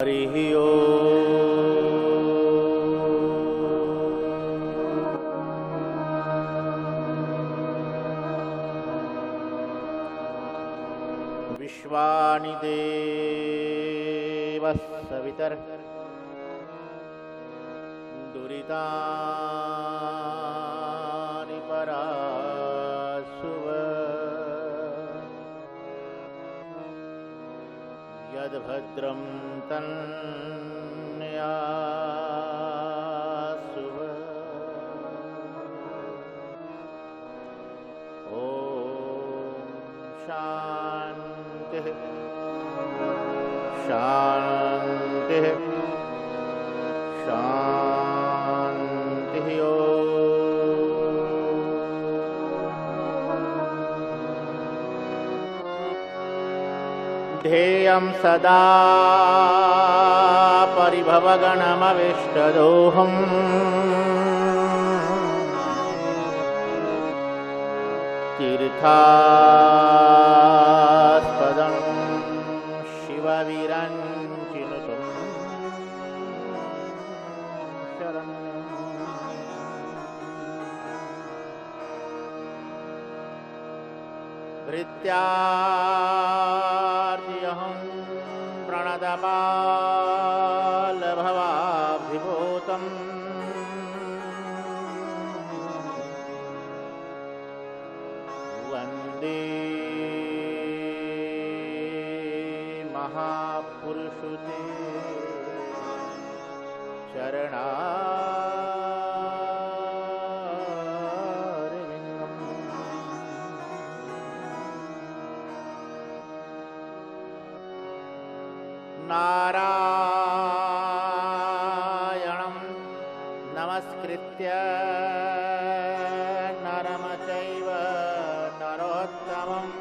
हरिः ओम्। विश्वानि देवः सवितर् दुरितानि परासुव यद्भद्रं तन्यासुव ॐ शान्तिः शान्तिः शान्तिः। ध्येयं सदा परिभवगणमविष्टदोहम् तीर्थास्पदं शिवविरञ्चिनुतं शरण्यम्। भृत्यार्तिऽहं प्रणतपालभवाभिभूतम् वन्दे महापुरुषं ते चरणारविन्दम्। नारायणं नमस्कृत्य नरं चैव नरोत्तमम्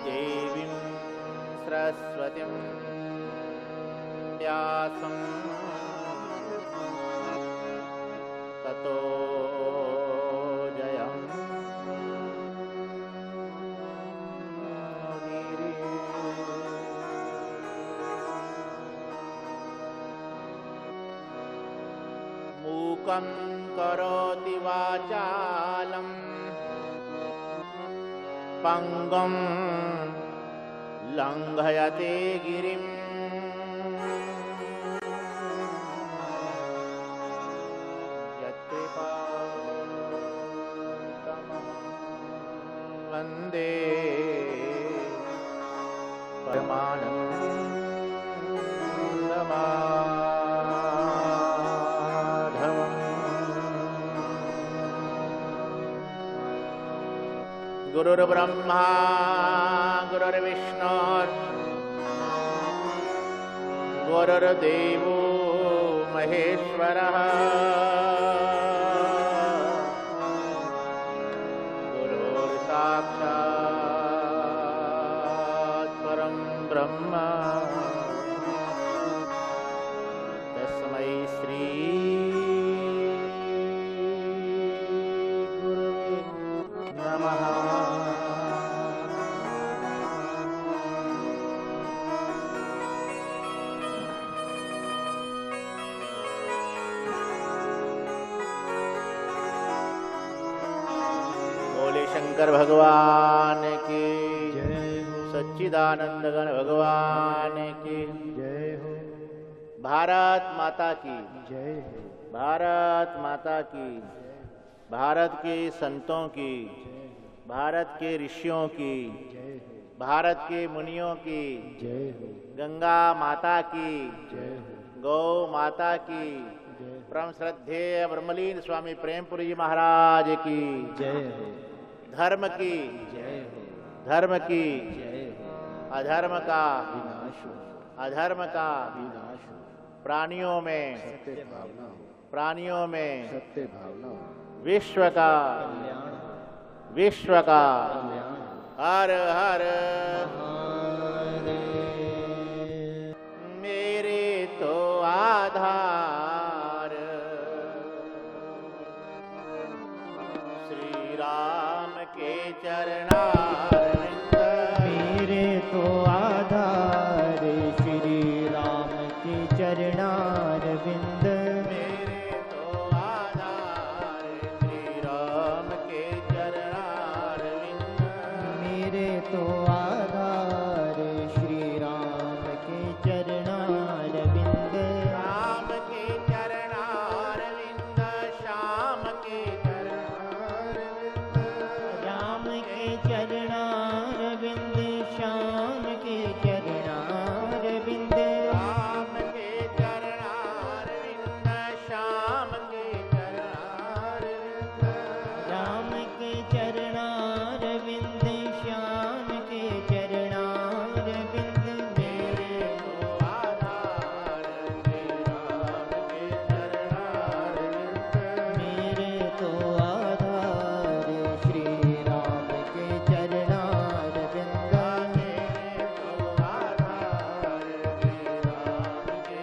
देवीं सरस्वतीं व्यासं ततो मूकं करोति वाचालं पंगुं लंघयते गिरिं यत्कृपातमहं वन्दे परमानन्दमाधवम्। गुरुर्ब्रह्मा गुरुर्विष्णु गुरुर्देवो महेश्वरः गुरुर्साक्षात् परं ब्रह्म तस्मै श्री गुरुवे नमः। बोले शंकर भगवान की जय हो, सच्चिदानंद गण भगवान की जय हो, भारत माता की जय हो, भारत माता की, भारत के संतों की, भारत के ऋषियों की, भारत के मुनियों की जय हो, गंगा माता की जय हो, गौ माता की, परम श्रद्धेय ब्रह्मलीन स्वामी प्रेमपुरी जी महाराज की जय हो, धर्म की जय हो, धर्म की जय हो, अधर्म का विनाश हो, अधर्म का विनाश हो, प्राणियों में सत्य भावना हो, प्राणियों में सत्य भावना हो, विश्व का कल्याण, विश्व का कल्याण। हर हर मेरे तो आधार श्री राम के चरणारविंद मेरे तो आधार श्री राम के चरणारविंद। राम के चरणारविंद श्याम के चरणारविंद। राम के चरणारविंद श्याम के चरणारविंद। राम के चरणारविंद श्याम के चरणारविंद। राम के चरणारविंद श्याम के चरणारविंद। मेरे तो आधार श्री राम के चरणारविंद। मेरे तो आधार श्री राम के चरणारविंद। मेरे तो आधार श्री राम के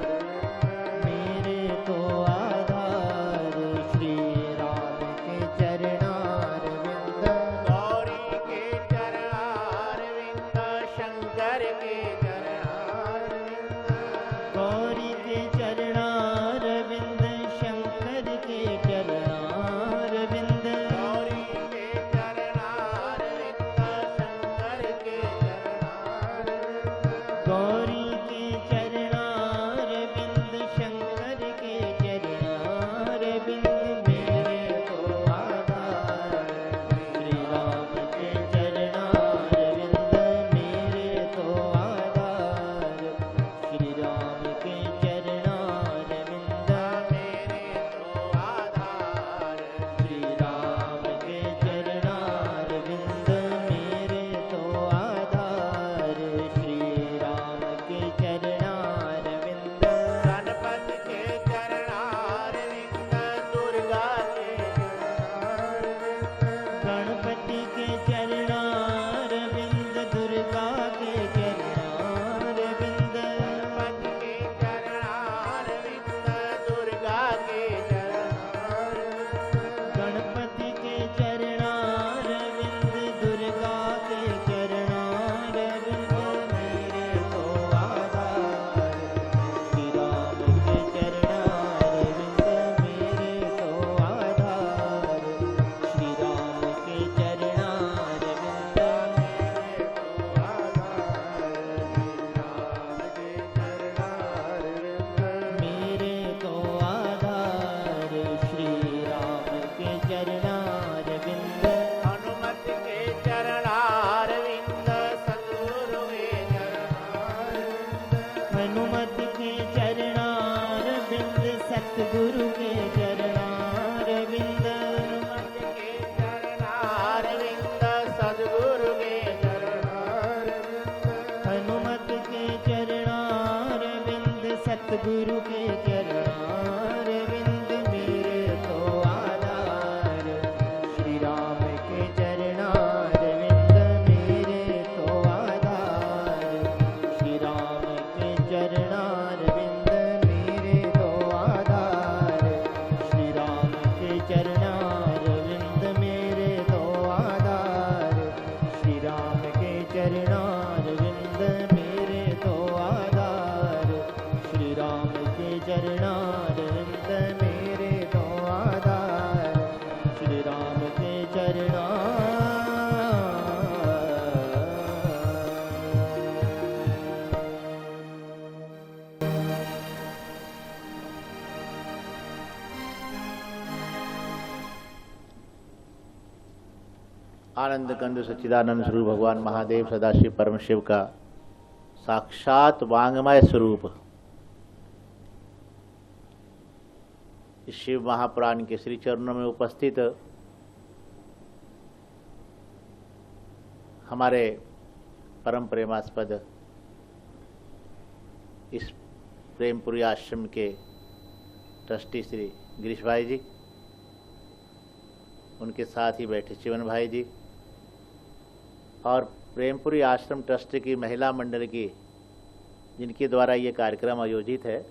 चरणारविंद। मेरे तो आधार श्री राम के चरणारविंद। गौरी के चरणारविंद शंकर के चरणारविंद। गौरी के चरणारविंद शंकर के चरणारविंद। गौरी के चरणारविंद शंकर के चरणारविंद। गौरी के चरणारविंद शंकर के चरणारविंद। मेरे तो आधार श्री राम के चरणारविंद। मेरे तो आधार श्री राम के चरणारविंद। मेरे तो आधार श्री राम के चरणारविंद। मेरे तो आधार श्री राम के चरणारविंद। गणपति के चरणारविंद दुर्गा के चरणारविंद। गणपति के चरणारविंद दुर्गा के चरणारविंद। गणपति के चरणारविंद दुर्गा के चरणारविंद। गणपति के चरणारविंद दुर्गा के चरणारविंद। मेरे तो आधार श्री राम के चरणारविंद। मेरे तो आधार श्री राम के चरणारविंद। मेरे तो आधार श्री राम के चरणारविंद। हनुमत के चरणारविंद सद्गुरु के चरणारविंद। हनुमत के चरणारविंद सतगुरु के चरणारविंद। हनुमत के चरणारविंद सद्गुरु के चरणारविंद। हनुमत के चरणारविंद सतगुरु के चरणारविंद। मेरे तो आधार श्री राम के चरणारविंद। मेरे तो आधार श्री राम के चरणारविंद। मेरे तो आधार श्री राम के चरणारविंद। मेरे तो आधार श्री राम के चरणारविंद। मेरे तो आधार श्री राम के चरणारविंद। मेरे तो आधार श्री राम के आनंद कंद सच्चिदानंद स्वरूप भगवान महादेव सदाशिव परम शिव का साक्षात वांगमय स्वरूप इस शिव महापुराण के श्री चरणों में उपस्थित हमारे परम प्रेमास्पद इस प्रेमपुरी आश्रम के ट्रस्टी श्री गिरीश भाई जी, उनके साथ ही बैठे चिवन भाई जी और प्रेमपुरी आश्रम ट्रस्ट की महिला मंडल की जिनके द्वारा ये कार्यक्रम आयोजित है,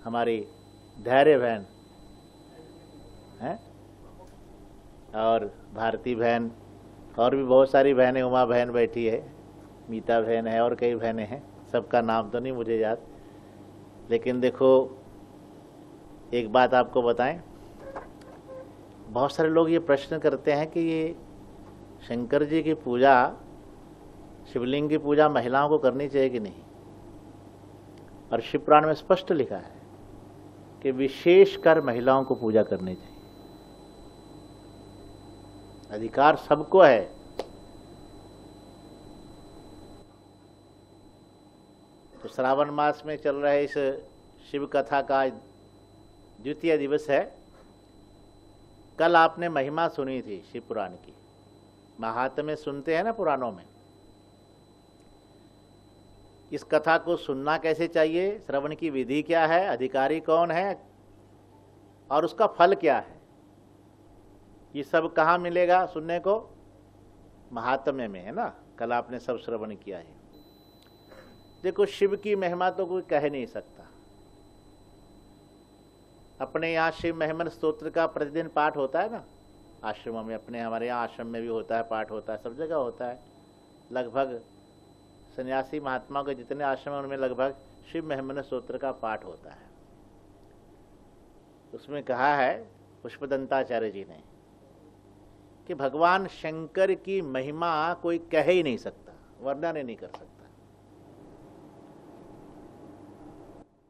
हमारी धैर्य बहन हैं और भारती बहन और भी बहुत सारी बहनें, उमा बहन बैठी है, मीता बहन है और कई बहनें हैं, सबका नाम तो नहीं मुझे याद। लेकिन देखो एक बात आपको बताएं, बहुत सारे लोग ये प्रश्न करते हैं कि ये शंकर जी की पूजा, शिवलिंग की पूजा महिलाओं को करनी चाहिए कि नहीं? और शिव पुराण में स्पष्ट लिखा है कि विशेषकर महिलाओं को पूजा करनी चाहिए। अधिकार सबको है। तो श्रावण मास में चल रहे इस शिव कथा का द्वितीय दिवस है। कल आपने महिमा सुनी थी शिव पुराण की। महात्म्य सुनते हैं ना पुराणों में। इस कथा को सुनना कैसे चाहिए, श्रवण की विधि क्या है, अधिकारी कौन है और उसका फल क्या है, ये सब कहाँ मिलेगा सुनने को? महात्म्य में है ना। कल आपने सब श्रवण किया है। देखो, शिव की महिमा तो कोई कह नहीं सकता। अपने यहाँ शिव महिमन स्तोत्र का प्रतिदिन पाठ होता है ना, आश्रमों में। अपने हमारे यहाँ आश्रम में भी होता है, पाठ होता है, सब जगह होता है। लगभग सन्यासी महात्मा के जितने आश्रम हैं उनमें लगभग शिव महिमन स्तोत्र का पाठ होता है। उसमें कहा है पुष्पदंताचार्य जी ने कि भगवान शंकर की महिमा कोई कह ही नहीं सकता, वर्णन ही नहीं कर सकता,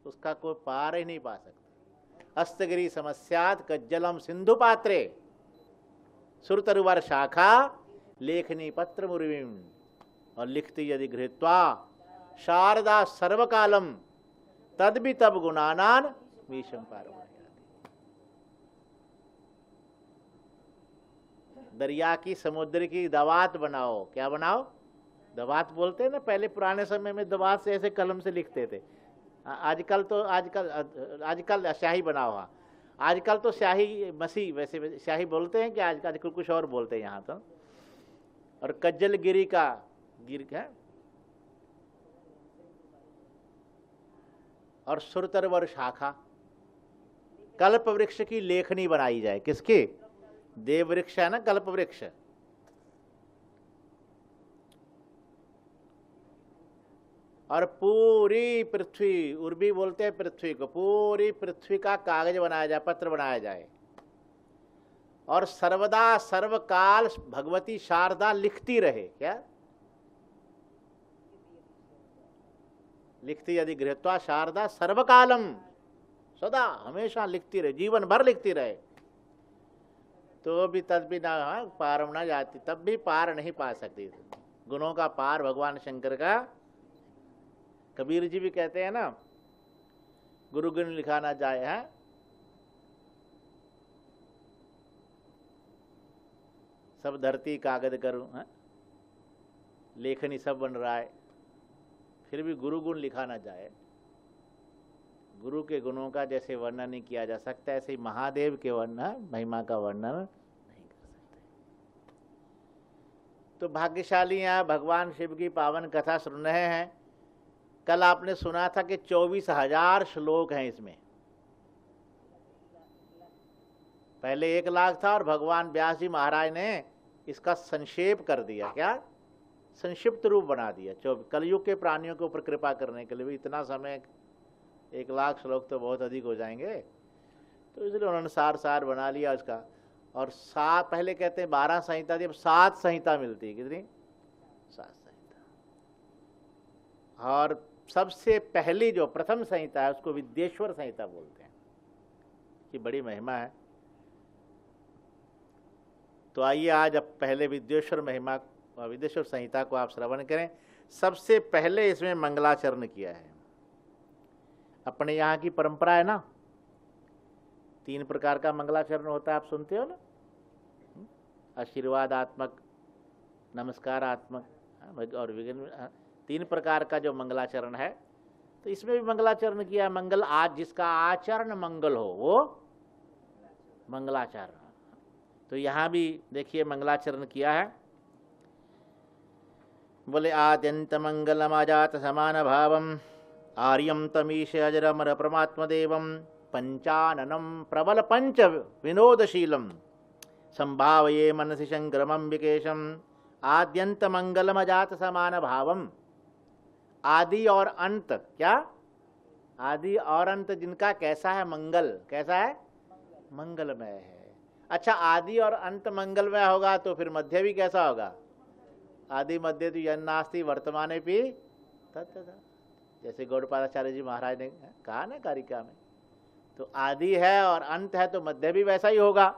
उसका कोई पार ही नहीं पा सकता। अस्तगिरी समस्यात कज्जलम सिंधु पात्रे सुरतरुवर शाखा लेखनी पत्र मुर्वीम, और लिखती यदि गृहीत्वा शारदा सर्वकालम तद भी तब गुणानान विषम पारो। दरिया की, समुद्र की दवात बनाओ। क्या बनाओ? दवात बोलते हैं ना, पहले पुराने समय में दवात से ऐसे कलम से लिखते थे। आजकल स्याही बनाओ। हाँ, आजकल तो स्याही मसी, वैसे स्याही बोलते हैं कि आजकल कुछ और बोलते हैं यहाँ तो। और कज्जल गिरी का गिर है, और सुरतरवर शाखा, कल्प वृक्ष की लेखनी बनाई जाए। किसकी? देव वृक्ष है ना, कल्प वृक्ष। और पूरी पृथ्वी, उर्वी बोलते हैं पृथ्वी को, पूरी पृथ्वी का कागज बनाया जाए, पत्र बनाया जाए। और सर्वदा सर्वकाल भगवती शारदा लिखती रहे। क्या लिखती? यदि गृहीत्वा शारदा सर्वकालम, सदा हमेशा लिखती रहे, जीवन भर लिखती रहे। तो भी तब भी ना पार ना जाती, तब भी पार नहीं पा सकती। गुणों का पार भगवान शंकर का। कबीर जी भी कहते हैं ना, गुरु गुण लिखा ना जाए है। सब धरती कागज करूं है, लेखनी सब बन रहा है, फिर भी गुरु गुण लिखा ना जाए। गुरु के गुणों का जैसे वर्णन नहीं किया जा सकता, ऐसे ही महादेव के वर्णन, महिमा का वर्णन नहीं कर सकते। तो भाग्यशाली हैं, भगवान शिव की पावन कथा सुन रहे हैं। कल आपने सुना था कि 24,000 श्लोक हैं इसमें। पहले 1 लाख था और भगवान व्यास जी महाराज ने इसका संक्षेप कर दिया। क्या? संक्षिप्त रूप बना दिया। कलयुग के प्राणियों के ऊपर कृपा करने के लिए भी इतना समय, 1 लाख श्लोक तो बहुत अधिक हो जाएंगे, तो इसलिए उन्होंने सार बना लिया उसका। और 7, पहले कहते हैं 12 संहिता थी, अब 7 संहिता मिलती है। कितनी? 7 संहिता। और सबसे पहली जो प्रथम संहिता है उसको विद्येश्वर संहिता बोलते हैं, कि बड़ी महिमा है। तो आइए आज अब पहले विद्येश्वर महिमा, विद्येश्वर संहिता को आप श्रवण करें। सबसे पहले इसमें मंगलाचरण किया है। अपने यहाँ की परंपरा है ना, 3 प्रकार का मंगलाचरण होता है, आप सुनते हो ना। आशीर्वादात्मक, नमस्कारात्मक और 3 प्रकार का जो मंगलाचरण है। तो इसमें भी मंगलाचरण किया। मंगल, आज जिसका आचरण मंगल हो वो मंगलाचरण। तो यहाँ भी देखिए मंगलाचरण किया है। बोले आद्यंत मंगलम अजात समान भावम आर्यम तमीश अजरमर परमात्मदेवम पंचाननम प्रबल पंच विनोदशीलम संभावये मनसि शंकरमं विकेशम आद्यंत मंगलम अजात समान भावम। आदि और अंत, क्या? आदि और अंत जिनका कैसा है? मंगल। कैसा है? मंगलमय है। अच्छा, आदि और अंत मंगलमय होगा तो फिर मध्य भी कैसा होगा? आदि मध्य तो यन्नास्ति वर्तमाने भी तत्तदा, जैसे गौड़पादाचार्य जी महाराज ने कहा ना कारिका में। तो आदि है और अंत है तो मध्य भी वैसा ही होगा।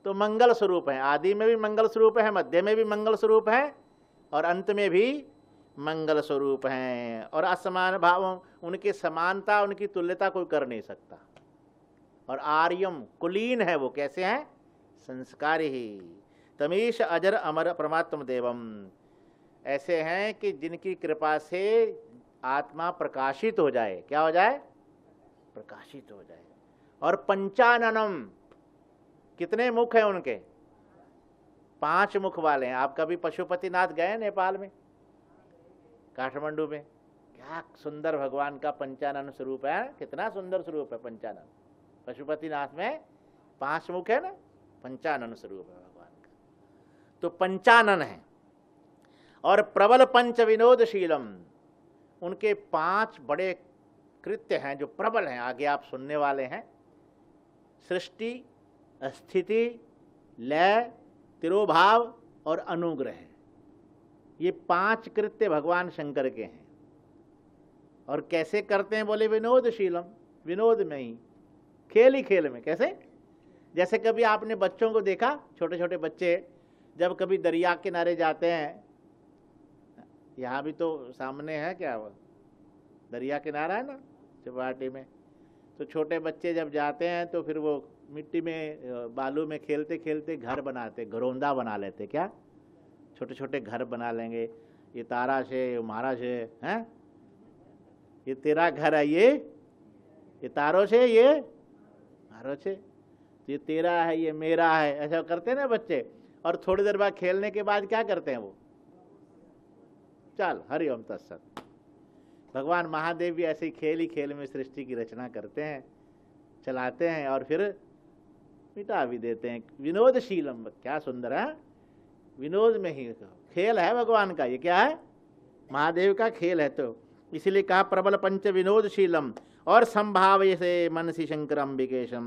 तो मंगल स्वरूप है, आदि में भी मंगल स्वरूप है, मध्य में भी मंगल स्वरूप है और अंत में भी मंगल स्वरूप हैं। और असमान भाव, उनकी समानता उनकी तुल्यता कोई कर नहीं सकता। और आर्यम कुलीन है, वो कैसे हैं? संस्कारी ही। तमीश अजर अमर परमात्म देवम, ऐसे हैं कि जिनकी कृपा से आत्मा प्रकाशित हो जाए। क्या हो जाए? प्रकाशित हो जाए। और पंचाननम, कितने मुख हैं उनके? 5 मुख वाले हैं। आप कभी पशुपतिनाथ गए नेपाल में, काठमांडू में? क्या सुंदर भगवान का पंचानन स्वरूप है, कितना सुंदर स्वरूप है पंचानन। पशुपतिनाथ में 5 मुख है ना, पंचानन स्वरूप है भगवान का। तो पंचानन है। और प्रबल पंच विनोदशीलम, उनके 5 बड़े कृत्य हैं जो प्रबल हैं, आगे आप सुनने वाले हैं। सृष्टि, स्थिति, लय, तिरोभाव और अनुग्रह, ये 5 कृत्य भगवान शंकर के हैं। और कैसे करते हैं? बोले विनोदशीलम, विनोद में ही, खेल ही खेल में। कैसे? जैसे कभी आपने बच्चों को देखा, छोटे छोटे बच्चे जब कभी दरिया किनारे जाते हैं, यहाँ भी तो सामने है क्या वो दरिया किनारा है ना चौपाटी में, तो छोटे बच्चे जब जाते हैं तो फिर वो मिट्टी में बालू में खेलते खेलते घर बनाते, घरौंदा बना लेते। क्या? छोटे छोटे घर बना लेंगे। ये तारा से, ये महाराज से, हैं, ये तेरा घर है, ये तारों से, ये मारो से, ये तेरा है, ये मेरा है, ऐसा करते हैं ना बच्चे। और थोड़ी देर बाद खेलने के बाद क्या करते हैं वो? चल हरिओम तत्सत। भगवान महादेव भी ऐसे ही खेल ही खेल में सृष्टि की रचना करते हैं, चलाते हैं और फिर मिटा भी देते हैं। विनोदशीलम, क्या सुंदर है, विनोद में ही खेल है भगवान का। ये क्या है? महादेव का खेल है। तो इसीलिए कहा प्रबल पंच विनोदशीलम। और संभाव्य से मनसी शंकर अंबिकेशम,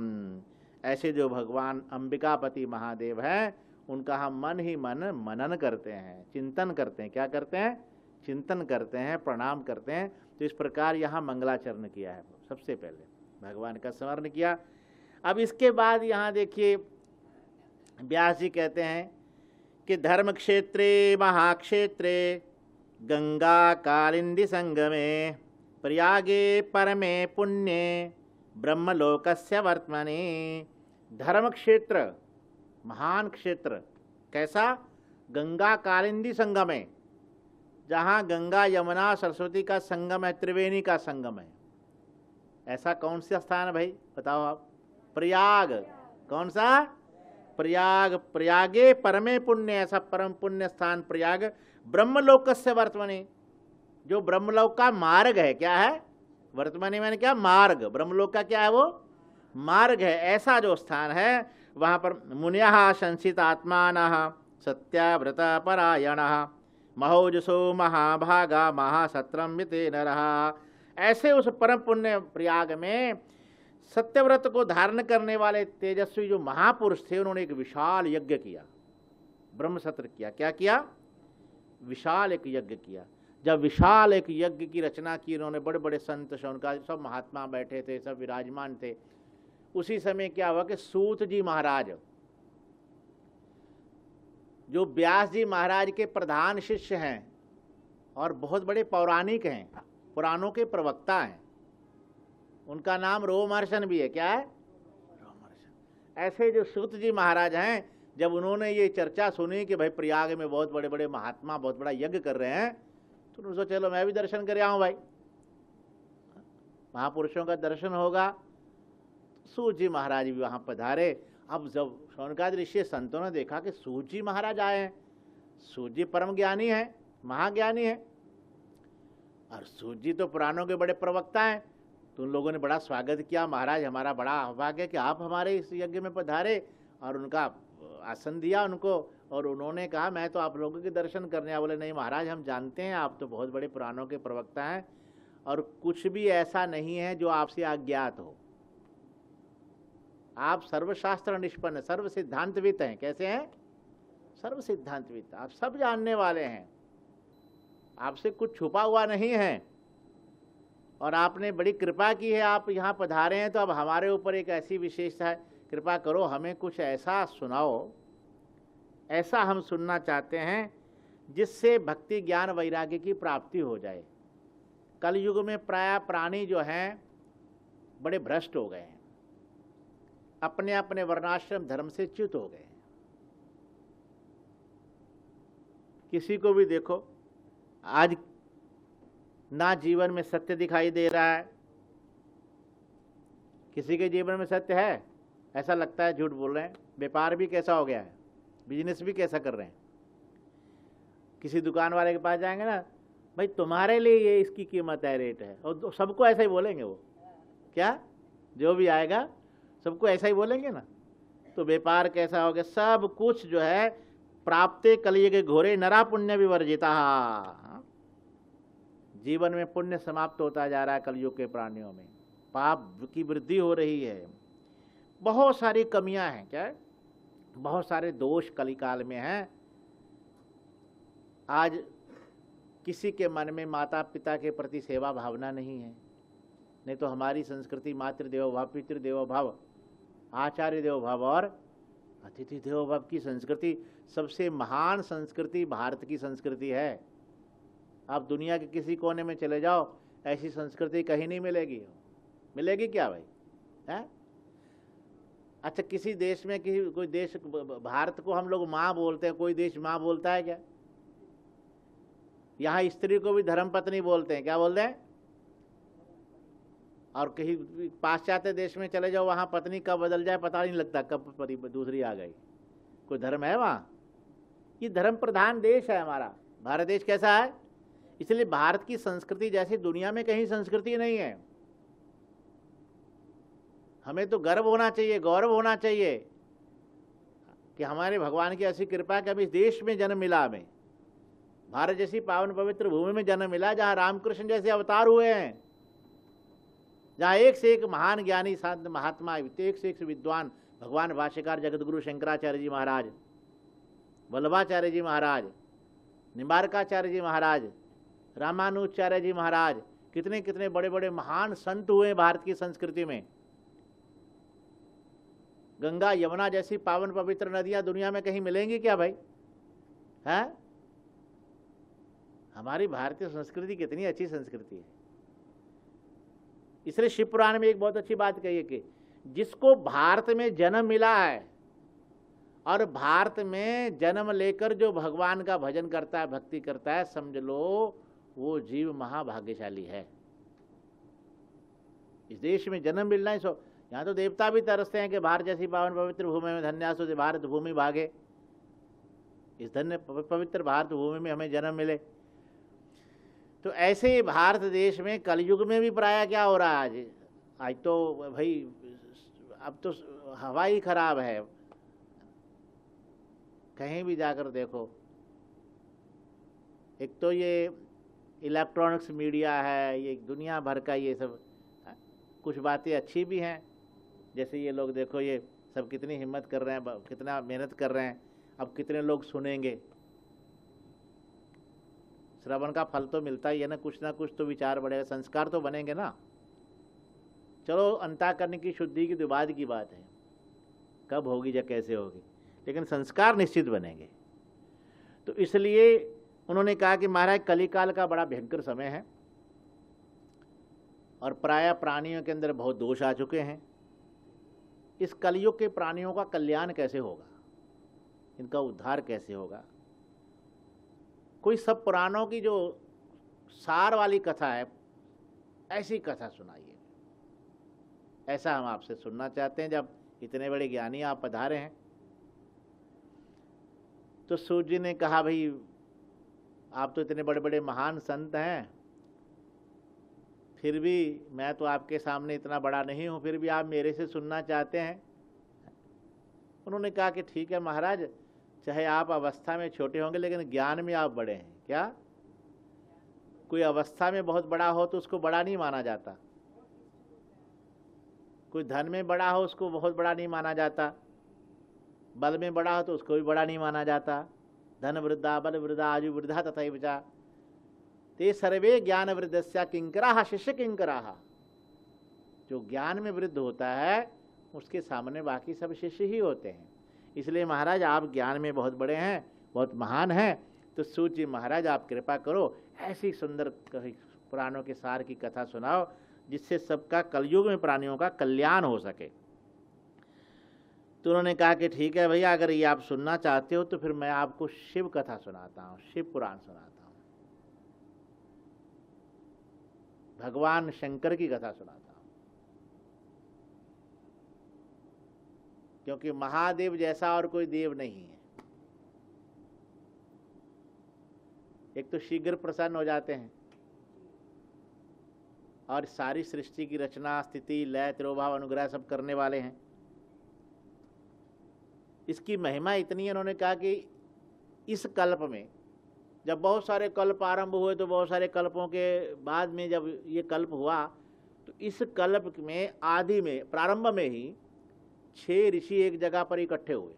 ऐसे जो भगवान अंबिकापति महादेव हैं उनका हम मन ही मन मनन करते हैं, चिंतन करते हैं। क्या करते हैं? चिंतन करते हैं, प्रणाम करते हैं। तो इस प्रकार यहाँ मंगलाचरण किया है। सबसे पहले भगवान का स्मरण किया। अब इसके बाद यहाँ देखिए व्यास जी कहते हैं कि धर्म क्षेत्रे महाक्षेत्रे गंगा कालिंदी संगमे प्रयागे परमे पुण्ये ब्रह्मलोकस्य वर्तमने। धर्म क्षेत्र, महान क्षेत्र, कैसा? गंगा कालिंदी संगम है, जहाँ गंगा यमुना सरस्वती का संगम है, त्रिवेणी का संगम है। ऐसा कौन सा स्थान है भाई, बताओ आप? प्रयाग। कौन सा? प्रयाग। प्रयागे परमे पुण्य, ऐसा परम पुण्य स्थान प्रयाग। ब्रह्मलोकस्य वर्तमने, जो ब्रह्मलोक का मार्ग है। क्या है? वर्तमानी मैंने क्या? मार्ग। ब्रह्मलोक का क्या है? वो मार्ग है। ऐसा जो स्थान है वहाँ पर मुनियः संसित आत्मानः सत्याव्रत परायणः महोजसो महाभागा महासत्रम विते नरः। ऐसे उस परम पुण्य प्रयाग में सत्यव्रत को धारण करने वाले तेजस्वी जो महापुरुष थे, उन्होंने एक विशाल यज्ञ किया, ब्रह्म सत्र किया। क्या किया? विशाल एक यज्ञ किया। जब विशाल एक यज्ञ की रचना की उन्होंने, बड़े बड़े संत शौनकादि सब महात्मा बैठे थे, सब विराजमान थे। उसी समय क्या हुआ कि सूत जी महाराज, जो व्यास जी महाराज के प्रधान शिष्य हैं और बहुत बड़े पौराणिक हैं, पुराणों के प्रवक्ता हैं, उनका नाम रोमहर्षण भी है। क्या है? रोमहर्षण। ऐसे जो सूत जी महाराज हैं, जब उन्होंने ये चर्चा सुनी कि भाई प्रयाग में बहुत बड़े बड़े महात्मा बहुत बड़ा यज्ञ कर रहे हैं, तो उन्होंने सोचा चलो मैं भी दर्शन कर आऊँ भाई, महापुरुषों का दर्शन होगा। सूत जी महाराज भी वहाँ पधारे। अब जब शौनकादि ऋषि संतों ने देखा कि सूत जी महाराज आए हैं, सूत जी परम ज्ञानी हैं, महाज्ञानी हैं, और सूत जी तो पुराणों के बड़े प्रवक्ता हैं, तो उन लोगों ने बड़ा स्वागत किया। महाराज हमारा बड़ा सौभाग्य है कि आप हमारे इस यज्ञ में पधारे, और उनका आसन दिया उनको, और उन्होंने कहा मैं तो आप लोगों के दर्शन करने आया। बोले नहीं महाराज, हम जानते हैं आप तो बहुत बड़े पुराणों के प्रवक्ता हैं, और कुछ भी ऐसा नहीं है जो आपसे अज्ञात हो। आप सर्वशास्त्र निष्पन्न, सर्व सिद्धांतविद हैं। कैसे हैं? सर्व सिद्धांतविद। आप सब जानने वाले हैं, आपसे कुछ छुपा हुआ नहीं है। और आपने बड़ी कृपा की है, आप यहाँ पधारे हैं, तो अब हमारे ऊपर एक ऐसी विशेषता है, कृपा करो हमें कुछ ऐसा सुनाओ, ऐसा हम सुनना चाहते हैं जिससे भक्ति ज्ञान वैराग्य की प्राप्ति हो जाए। कलयुग में प्राय प्राणी जो हैं बड़े भ्रष्ट हो गए हैं, अपने अपने वर्णाश्रम धर्म से च्युत हो गए हैं। किसी को भी देखो, आज ना जीवन में सत्य दिखाई दे रहा है। किसी के जीवन में सत्य है? ऐसा लगता है झूठ बोल रहे हैं। व्यापार भी कैसा हो गया है, बिजनेस भी कैसा कर रहे हैं। किसी दुकान वाले के पास जाएंगे ना, भाई तुम्हारे लिए ये इसकी कीमत है, रेट है, और सबको ऐसा ही बोलेंगे। वो क्या, जो भी आएगा सबको ऐसा ही बोलेंगे ना। तो व्यापार कैसा हो गया, सब कुछ जो है प्राप्ते कलियुगे घोरे नरा पुण्य विवर्जिता। जीवन में पुण्य समाप्त होता जा रहा है कलयुग के प्राणियों में, पाप की वृद्धि हो रही है, बहुत सारी कमियां हैं। क्या है? बहुत सारे दोष कलिकाल में हैं। आज किसी के मन में माता पिता के प्रति सेवा भावना नहीं है। नहीं तो हमारी संस्कृति मातृ देवो भव, पितृ देवो भव, आचार्य देवो भव और अतिथि देवो भव की संस्कृति सबसे महान संस्कृति भारत की संस्कृति है। आप दुनिया के किसी कोने में चले जाओ, ऐसी संस्कृति कहीं नहीं मिलेगी। मिलेगी क्या भाई? है? अच्छा, किसी देश में कोई देश, भारत को हम लोग माँ बोलते हैं, कोई देश माँ बोलता है क्या? यहाँ स्त्री को भी धर्मपत्नी बोलते हैं। क्या बोलते हैं? और कहीं पाश्चात्य देश में चले जाओ, वहाँ पत्नी कब बदल जाए पता नहीं लगता, कब दूसरी आ गई। कोई धर्म है वहाँ? ये धर्म प्रधान देश है हमारा भारत देश। कैसा है? इसलिए भारत की संस्कृति जैसी दुनिया में कहीं संस्कृति नहीं है। हमें तो गर्व होना चाहिए, गौरव होना चाहिए कि हमारे भगवान की ऐसी कृपा कि अब इस देश में जन्म मिला, हमें भारत जैसी पावन पवित्र भूमि में जन्म मिला, जहाँ रामकृष्ण जैसे अवतार हुए हैं, जहाँ एक से एक महान ज्ञानी संत महात्मा, एक से एक विद्वान, भगवान भाष्यकार जगतगुरु शंकराचार्य जी महाराज, वल्लभाचार्य जी महाराज, निम्बारकाचार्य जी महाराज, रामानुजाचार्य जी महाराज, कितने कितने बड़े बड़े महान संत हुए भारत की संस्कृति में। गंगा यमुना जैसी पावन पवित्र नदियां दुनिया में कहीं मिलेंगी क्या भाई? हैं? हमारी भारतीय संस्कृति कितनी अच्छी संस्कृति है। इसलिए शिव पुराण में एक बहुत अच्छी बात कही है कि जिसको भारत में जन्म मिला है और भारत में जन्म लेकर जो भगवान का भजन करता है, भक्ति करता है, समझ लो वो जीव महाभाग्यशाली है। इस देश में जन्म मिलना ही सो, यहाँ तो देवता भी तरसते हैं कि भारत जैसी पावन पवित्र भूमि में धन्यासु से भारत भूमि भागे, इस धन्य पवित्र भारत भूमि में हमें जन्म मिले। तो ऐसे ही भारत देश में कलयुग में भी प्राय क्या हो रहा है आज तो भाई, अब तो हवा ही खराब है। कहीं भी जाकर देखो, एक तो ये इलेक्ट्रॉनिक्स मीडिया है, ये दुनिया भर का ये सब, कुछ बातें अच्छी भी हैं, जैसे ये लोग देखो ये सब कितनी हिम्मत कर रहे हैं, कितना मेहनत कर रहे हैं, अब कितने लोग सुनेंगे। श्रवण का फल तो मिलता ही है ना कुछ तो विचार बढ़ेगा, संस्कार तो बनेंगे ना। चलो अंतःकरण की शुद्धि की तो बाद की बात है, कब होगी या कैसे होगी, लेकिन संस्कार निश्चित बनेंगे। तो इसलिए उन्होंने कहा कि महाराज कलिकाल का बड़ा भयंकर समय है और प्राय प्राणियों के अंदर बहुत दोष आ चुके हैं। इस कलयुग के प्राणियों का कल्याण कैसे होगा, इनका उद्धार कैसे होगा? कोई सब पुराणों की जो सार वाली कथा है, ऐसी कथा सुनाइए। ऐसा हम आपसे सुनना चाहते हैं। जब इतने बड़े ज्ञानी आप पधारे हैं, तो सूर्य जी ने कहा भाई आप तो इतने बड़े बड़े महान संत हैं, फिर भी मैं तो आपके सामने इतना बड़ा नहीं हूँ, फिर भी आप मेरे से सुनना चाहते हैं। उन्होंने कहा कि ठीक है महाराज, चाहे आप अवस्था में छोटे होंगे लेकिन ज्ञान में आप बड़े हैं। क्या? कोई अवस्था में बहुत बड़ा हो तो उसको बड़ा नहीं माना जाता। कोई धन में बड़ा हो उसको बहुत बड़ा नहीं माना जाता, बल में बड़ा हो तो उसको भी बड़ा नहीं माना जाता। धन वृद्धा बल वृद्धा आयु वृद्धा तथा बचा ते सर्वे ज्ञान वृद्धस्या किंकराः शिष्य किंकराः। जो ज्ञान में वृद्ध होता है उसके सामने बाकी सब शिष्य ही होते हैं। इसलिए महाराज आप ज्ञान में बहुत बड़े हैं, बहुत महान हैं, तो सूत जी महाराज आप कृपा करो ऐसी सुंदर पुराणों के सार की कथा सुनाओ जिससे सबका कलयुग में प्राणियों का कल्याण हो सके। तो उन्होंने कहा कि ठीक है भैया, अगर ये आप सुनना चाहते हो तो फिर मैं आपको शिव कथा सुनाता हूँ, शिव पुराण सुनाता हूँ, भगवान शंकर की कथा सुनाता हूँ। क्योंकि महादेव जैसा और कोई देव नहीं है। एक तो शीघ्र प्रसन्न हो जाते हैं और सारी सृष्टि की रचना स्थिति लय तिरोभाव अनुग्रह सब करने वाले हैं। इसकी महिमा इतनी है, उन्होंने कहा कि इस कल्प में जब बहुत सारे कल्प आरंभ हुए तो बहुत सारे कल्पों के बाद में जब ये कल्प हुआ तो इस कल्प में आदि में प्रारंभ में ही 6 ऋषि एक जगह पर इकट्ठे हुए।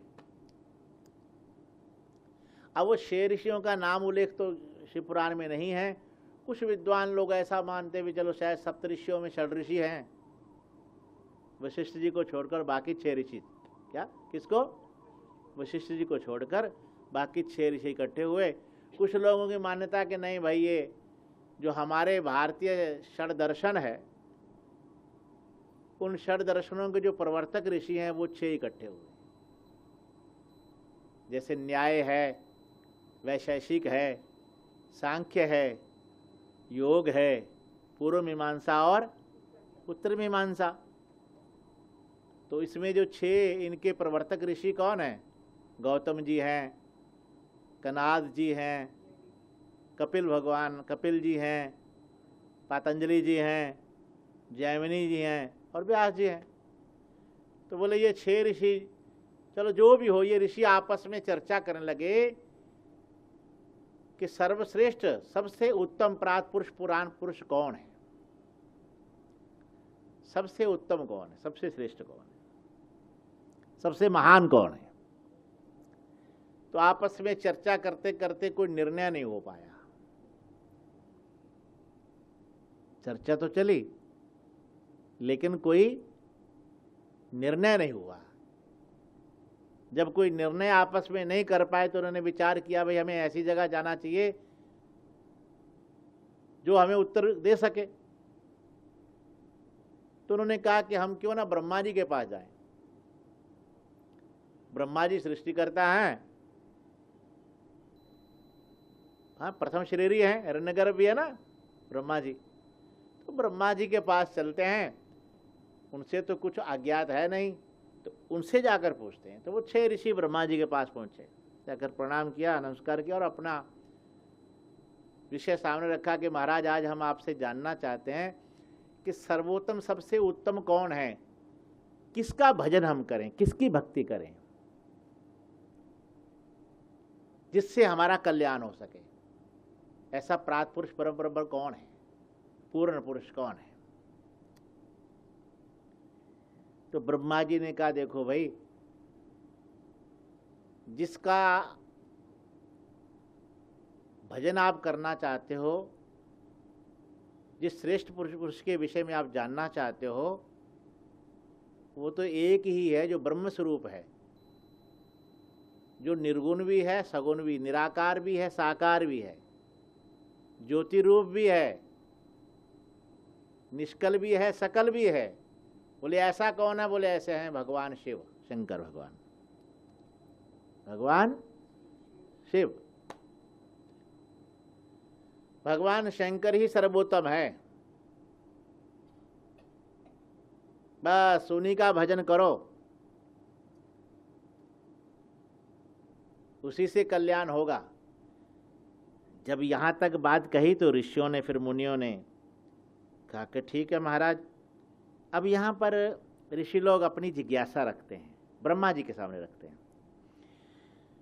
अब वो 6 ऋषियों का नाम उल्लेख तो शिव पुराण में नहीं है। कुछ विद्वान लोग ऐसा मानते भी चलो शायद सप्तऋषियों में 6 ऋषि हैं, वशिष्ठ जी को छोड़कर बाकी 6 ऋषि। क्या किसको? वशिष्ठ जी को छोड़कर बाकी 6 ऋषि इकट्ठे हुए। कुछ लोगों की मान्यता कि नहीं भाई, ये जो हमारे भारतीय षड दर्शन है उन षड दर्शनों के जो प्रवर्तक ऋषि हैं वो 6 इकट्ठे हुए। जैसे न्याय है, वैशेषिक है, सांख्य है, योग है, पूर्व मीमांसा और उत्तर मीमांसा। तो इसमें जो 6 इनके प्रवर्तक ऋषि कौन हैं? गौतम जी हैं, कनाद जी हैं, कपिल जी हैं, पातंजलि जी हैं, जैमिनी जी हैं और व्यास जी हैं। तो बोले ये 6 ऋषि, चलो जो भी हो, ये ऋषि आपस में चर्चा करने लगे कि सर्वश्रेष्ठ सबसे उत्तम प्रात पुरुष पुराण पुरुष कौन है, सबसे उत्तम कौन है, सबसे श्रेष्ठ कौन है, सबसे महान कौन है। तो आपस में चर्चा करते करते कोई निर्णय नहीं हो पाया। चर्चा तो चली लेकिन कोई निर्णय नहीं हुआ। जब कोई निर्णय आपस में नहीं कर पाए तो उन्होंने विचार किया भाई हमें ऐसी जगह जाना चाहिए जो हमें उत्तर दे सके। तो उन्होंने कहा कि हम क्यों ना ब्रह्मा जी के पास जाएं। ब्रह्मा जी सृष्टि करता है, हाँ प्रथम शरीरी है, हिरण्यगर्भ भी है ना ब्रह्मा जी। तो ब्रह्मा जी के पास चलते हैं, उनसे तो कुछ अज्ञात है नहीं, तो उनसे जाकर पूछते हैं। तो वो 6 ऋषि ब्रह्मा जी के पास पहुंचे, जाकर प्रणाम किया, नमस्कार किया और अपना विषय सामने रखा कि महाराज आज हम आपसे जानना चाहते हैं कि सर्वोत्तम सबसे उत्तम कौन है, किसका भजन हम करें, किसकी भक्ति करें जिससे हमारा कल्याण हो सके। ऐसा प्रात पुरुष परम ब्रह्म कौन है, पूर्ण पुरुष कौन है। तो ब्रह्मा जी ने कहा देखो भाई, जिसका भजन आप करना चाहते हो, जिस श्रेष्ठ पुरुष के विषय में आप जानना चाहते हो, वो तो एक ही है जो ब्रह्म स्वरूप है, जो निर्गुण भी है, सगुण भी, निराकार भी है, साकार भी है, ज्योति रूप भी है, निष्कल भी है, सकल भी है। बोले ऐसा कौन है? बोले ऐसे हैं भगवान शिव, शंकर भगवान, भगवान शिव। भगवान शंकर ही सर्वोत्तम है, बस उन्हीं का भजन करो, उसी से कल्याण होगा। जब यहां तक बात कही तो ऋषियों ने, फिर मुनियों ने कहा कि ठीक है महाराज। अब यहाँ पर ऋषि लोग अपनी जिज्ञासा रखते हैं, ब्रह्मा जी के सामने रखते हैं।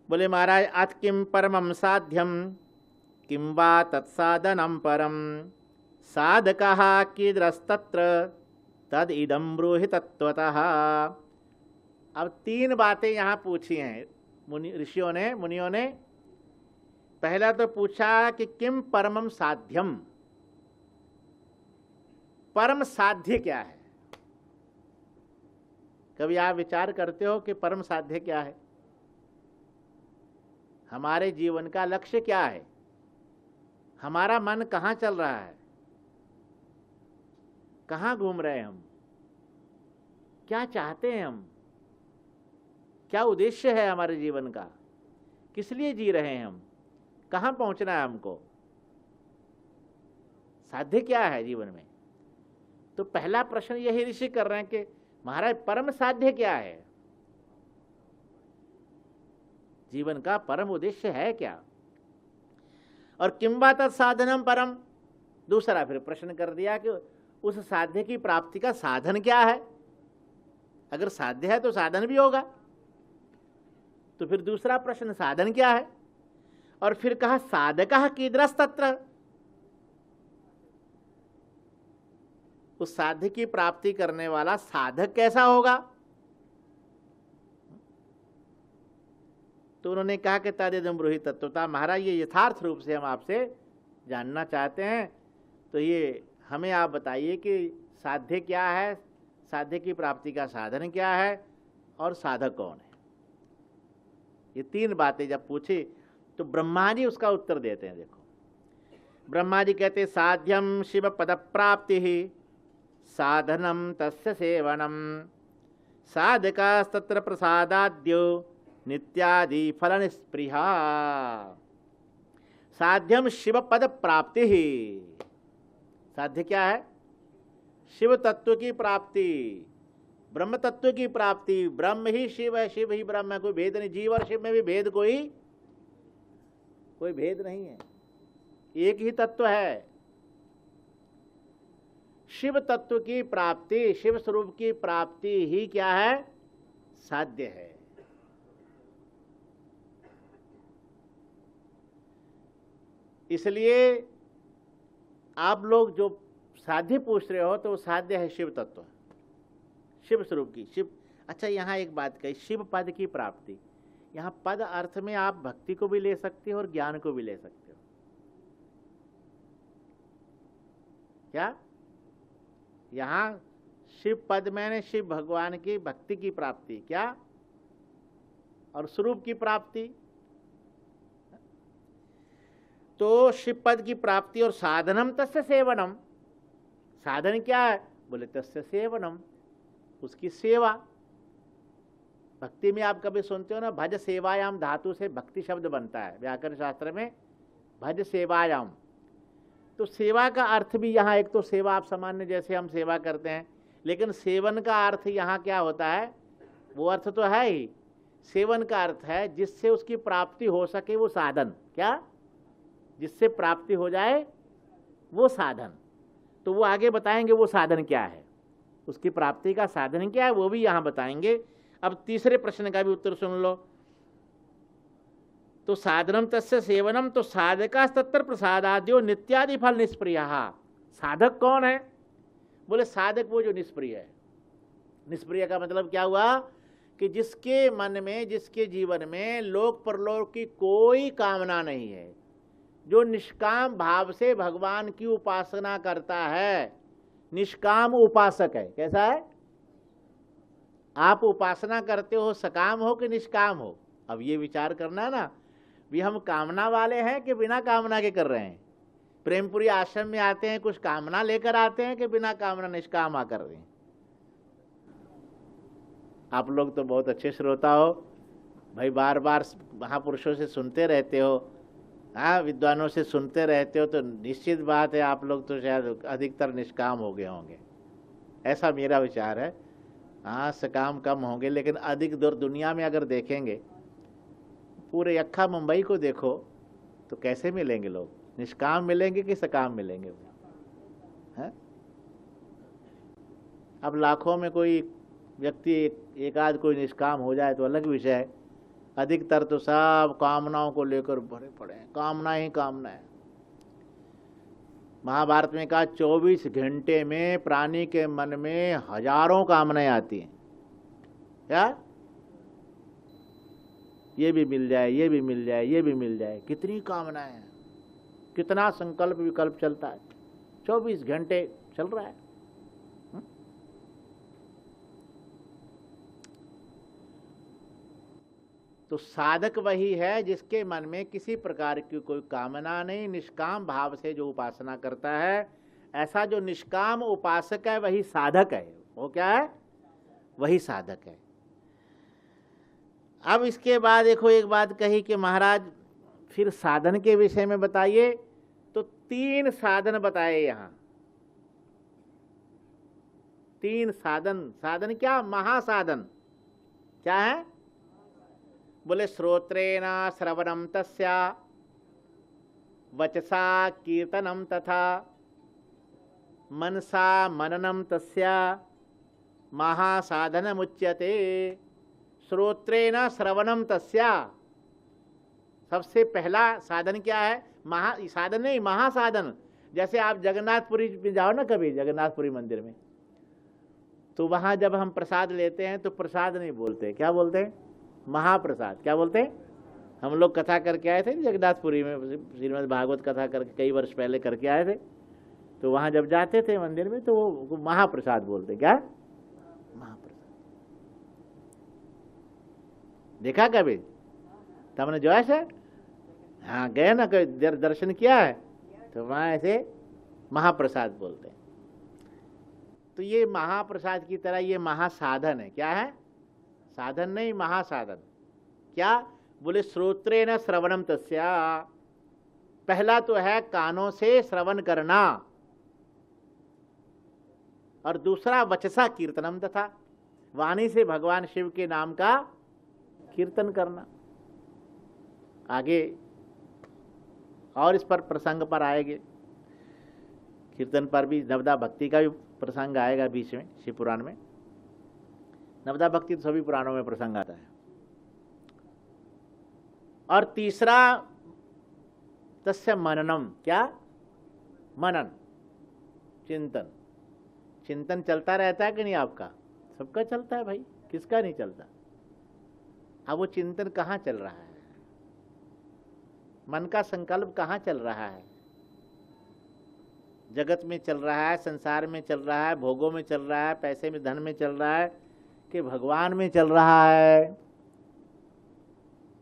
बोले महाराज अथ किम परमं साध्यम किम वा तत्साधनम परम साधकः कीदृस्तत्र तद इदम ब्रूहि तत्वतः। अब 3 बातें यहां पूछी हैं ऋषियों ने, मुनियों ने। पहला तो पूछा कि किम परमम साध्यम, परम साध्य क्या है। कभी आप विचार करते हो कि परम साध्य क्या है? हमारे जीवन का लक्ष्य क्या है? हमारा मन कहां चल रहा है? कहां घूम रहे हैं हम? क्या चाहते हैं हम? क्या उद्देश्य है हमारे जीवन का? किस लिए जी रहे हैं हम? कहां पहुंचना है हमको? साध्य क्या है जीवन में? तो पहला प्रश्न यही ऋषि कर रहे हैं कि महाराज परम साध्य क्या है? जीवन का परम उद्देश्य है क्या? और किंबा तत्साधनम परम, दूसरा फिर प्रश्न कर दिया कि उस साध्य की प्राप्ति का साधन क्या है। अगर साध्य है तो साधन भी होगा, तो फिर दूसरा प्रश्न साधन क्या है। और फिर कहा साधकः कीदृश तत्र, उस साध्य की प्राप्ति करने वाला साधक कैसा होगा। तो उन्होंने कहा कि तदिदं ब्रूहि तत्वतः। महाराज ये यथार्थ रूप से हम आपसे जानना चाहते हैं, तो ये हमें आप बताइए कि साध्य क्या है, साध्य की प्राप्ति का साधन क्या है, और साधक कौन है। ये 3 बातें जब पूछी तो ब्रह्मा जी उसका उत्तर देते हैं। देखो ब्रह्मा जी कहते साध्यम शिव पद प्राप्ति ही साधनम तस्य सेवनम साधकास्तत्र प्रसादाद्यो नित्यादि फल निस्पृहा। साध्यम शिव पद प्राप्ति ही, साध्य क्या है? शिव तत्व की प्राप्ति, ब्रह्म तत्व की प्राप्ति। ब्रह्म ही शिव है, शिव ही ब्रह्म है, कोई भेद नहीं। जीव और शिव में भी भेद कोई भेद नहीं है, एक ही तत्व है। शिव तत्व की प्राप्ति, शिव स्वरूप की प्राप्ति ही क्या है? साध्य है। इसलिए आप लोग जो साध्य पूछ रहे हो तो वो साध्य है शिव तत्व, शिव स्वरूप की। शिव, अच्छा यहां एक बात कही, शिव पद की प्राप्ति। यहां पद अर्थ में आप भक्ति को भी ले सकते हो और ज्ञान को भी ले सकते हो। क्या? यहां शिव पद मैंने शिव भगवान की भक्ति की प्राप्ति, क्या? और स्वरूप की प्राप्ति। तो शिव पद की प्राप्ति और साधनम तस्य सेवनम। साधन क्या है? बोले तस्य सेवनम, उसकी सेवा। भक्ति में आप कभी सुनते हो ना, भज सेवायाम धातु से भक्ति शब्द बनता है व्याकरण शास्त्र में, भज सेवायाम। तो सेवा का अर्थ भी यहाँ, एक तो सेवा आप सामान्य जैसे हम सेवा करते हैं, लेकिन सेवन का अर्थ यहाँ क्या होता है? वो अर्थ तो है ही, सेवन का अर्थ है जिससे उसकी प्राप्ति हो सके वो साधन। क्या? जिससे प्राप्ति हो जाए वो साधन। तो वो आगे बताएंगे वो साधन क्या है, उसकी प्राप्ति का साधन क्या है, वो भी यहां बताएंगे। अब तीसरे प्रश्न का भी उत्तर सुन लो। तो साधनम तस्य सेवनम, तो साधकास्तत्र प्रसादाद्यो नित्यादि फल निष्प्रियः। साधक कौन है? बोले साधक वो जो निष्प्रिय है। निष्प्रिय का मतलब क्या हुआ? कि जिसके मन में, जिसके जीवन में लोक परलोक की कोई कामना नहीं है, जो निष्काम भाव से भगवान की उपासना करता है, निष्काम उपासक है। कैसा है? आप उपासना करते हो, सकाम हो कि निष्काम हो? अब ये विचार करना है ना, भी हम कामना वाले हैं कि बिना कामना के कर रहे हैं। प्रेमपुरी आश्रम में आते हैं, कुछ कामना लेकर आते हैं कि बिना कामना निष्काम आकर रहे हैं? आप लोग तो बहुत अच्छे श्रोता हो भाई, बार बार महापुरुषों से सुनते रहते हो, हाँ, विद्वानों से सुनते रहते हो, तो निश्चित बात है आप लोग तो शायद अधिकतर निष्काम हो गए होंगे, ऐसा मेरा विचार है। हाँ, सकाम कम होंगे, लेकिन अधिक दूर दुनिया में अगर देखेंगे, पूरे अक्खा मुंबई को देखो तो कैसे मिलेंगे लोग? निष्काम मिलेंगे कि सकाम मिलेंगे? है? अब लाखों में कोई व्यक्ति एक आध कोई निष्काम हो जाए तो अलग विषय है, अधिकतर तो सब कामनाओं को लेकर भरे पड़े हैं, कामना ही कामना है। महाभारत में कहा 24 घंटे में प्राणी के मन में हजारों कामनाएं आती हैं। क्या? ये भी मिल जाए, ये भी मिल जाए, ये भी मिल जाए, कितनी कामनाएं हैं, कितना संकल्प विकल्प चलता है, 24 घंटे चल रहा है। तो साधक वही है जिसके मन में किसी प्रकार की कोई कामना नहीं, निष्काम भाव से जो उपासना करता है। ऐसा जो निष्काम उपासक है वही साधक है। वो क्या है? वही साधक है। अब इसके बाद देखो एक बात कही कि महाराज फिर साधन के विषय में बताइए। तो 3 साधन बताए यहां। 3 साधन। साधन क्या? महासाधन। क्या है? बोले श्रोत्रेण श्रवणम तस्या वचसा कीर्तनम तथा मनसा मननम तस्या महासाधनमुच्यते। श्रोत्रेण श्रवणम तस्या, सबसे पहला साधन क्या है? साधन नहीं, महासाधन। जैसे आप जगन्नाथपुरी में जाओ ना कभी, जगन्नाथपुरी मंदिर में, तो वहां जब हम प्रसाद लेते हैं तो प्रसाद नहीं बोलते, क्या बोलते हैं? महाप्रसाद। क्या बोलते हैं? हम लोग कथा करके आए थे जगन्नाथपुरी में, श्रीमद् भागवत कथा करके कई वर्ष पहले करके आए थे। तो वहां जब जाते थे मंदिर में तो वो महाप्रसाद बोलते। क्या? महाप्रसाद। देखा कभी? तुमने जो है हाँ गए ना, कभी दर्शन किया है तो वहां ऐसे महाप्रसाद बोलते हैं। तो ये महाप्रसाद की तरह ये महासाधन है। क्या है? साधन नहीं, महासाधन। क्या? बोले श्रोत्रेण श्रवणम तस्या। पहला तो है कानों से श्रवण करना, और दूसरा वचसा कीर्तनम तथा, वाणी से भगवान शिव के नाम का कीर्तन करना। आगे और इस पर प्रसंग पर आएंगे, कीर्तन पर भी नवदा भक्ति का भी प्रसंग आएगा बीच में शिव पुराण में। नवदा भक्ति तो सभी पुराणों में प्रसंग आता है। और तीसरा तस्य मननम। क्या? मनन, चिंतन। चिंतन चलता रहता है कि नहीं आपका? सबका चलता है भाई, किसका नहीं चलता? अब वो चिंतन कहाँ चल रहा है? मन का संकल्प कहाँ चल रहा है? जगत में चल रहा है, संसार में चल रहा है, भोगों में चल रहा है, पैसे में, धन में चल रहा है, कि भगवान में चल रहा है?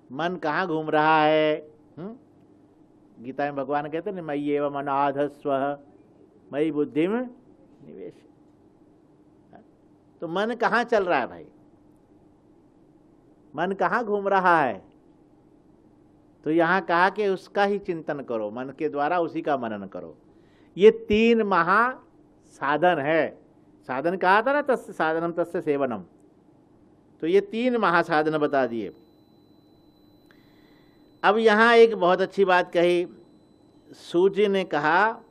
मन कहाँ घूम रहा है? गीता में भगवान कहते हैं मयि एव मनाधस्व मयि बुद्धि में निवेश। तो मन कहाँ चल रहा है भाई? मन कहाँ घूम रहा है? तो यहां कहा कि उसका ही चिंतन करो, मन के द्वारा उसी का मनन करो। ये 3 महासाधन है। साधन कहा था ना, तस्य साधनम तस्य सेवनम। तो ये 3 महासाधन बता दिए। अब यहां एक बहुत अच्छी बात कही, सूर्य ने कहा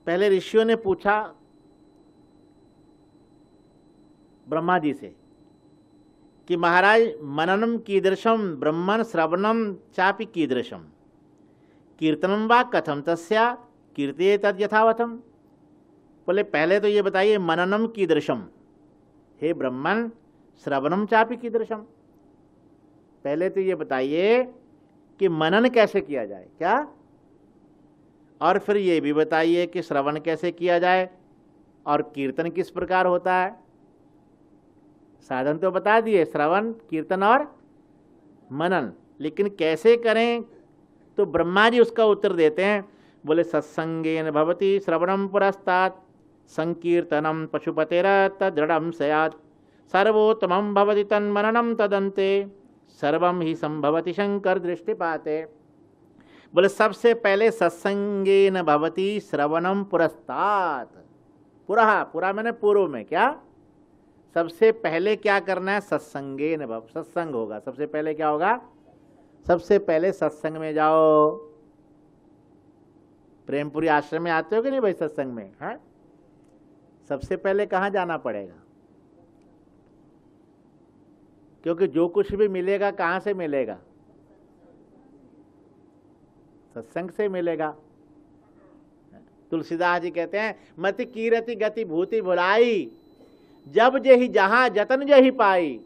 पहले ऋषियों ने पूछा ब्रह्मा जी से कि महाराज मननम कीदृशम ब्रह्मण श्रवणम चापि कीदृशम कीर्तनम वा कथम तस्या कीर्तये तद यथावतम। बोले पहले तो ये बताइए मननम कीदृशम, हे ब्रह्मण, श्रवणम चापि कीदृशम। पहले तो ये बताइए कि मनन कैसे किया जाए। क्या? और फिर ये भी बताइए कि श्रवण कैसे किया जाए और कीर्तन किस प्रकार होता है। साधन तो बता दिए, श्रवण, कीर्तन और मनन, लेकिन कैसे करें? तो ब्रह्मा जी उसका उत्तर देते हैं। बोले सत्संगेन भवति श्रवणम पुरस्तात् संकीर्तनम पशुपतेरतदृढ़ं स्यात् सर्वोत्तमं भवति तन्मननं तदन्ते सर्वं ही संभवति शंकर दृष्टिपाते। बोले सबसे पहले सत्संगेन भवति श्रवणम पुरस्तात्। पुरः, पुरा मैंने पूर्व में। क्या? सबसे पहले क्या करना है? सत्संगेन भव, सत्संग होगा। सबसे पहले क्या होगा? सबसे पहले सत्संग में जाओ। प्रेमपुरी आश्रम में आते हो कि नहीं भाई सत्संग में? है? सबसे पहले कहाँ जाना पड़ेगा? क्योंकि जो कुछ भी मिलेगा कहाँ से मिलेगा? सत्संग से मिलेगा। तुलसीदास जी कहते हैं, मति कीरति गति भूति भुलाई, जब जेहि जहां जतन जेहि पाई,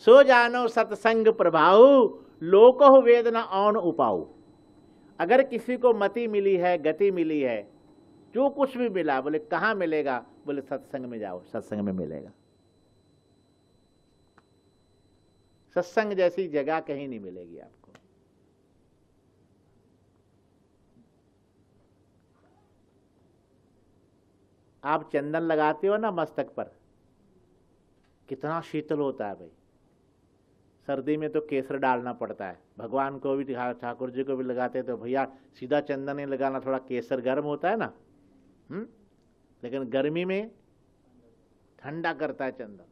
सो जानो सत्संग प्रभाऊ, लोको वेद न औन उपाऊ। अगर किसी को मति मिली है, गति मिली है, जो कुछ भी मिला, बोले कहाँ मिलेगा? बोले सत्संग में जाओ, सत्संग में मिलेगा। सत्संग जैसी जगह कहीं नहीं मिलेगी आपको। आप चंदन लगाते हो ना मस्तक पर, कितना शीतल होता है भाई। सर्दी में तो केसर डालना पड़ता है, भगवान को भी, ठाकुर जी को भी लगाते तो भैया सीधा चंदन नहीं लगाना, थोड़ा केसर गर्म होता है ना। लेकिन गर्मी में ठंडा करता है चंदन।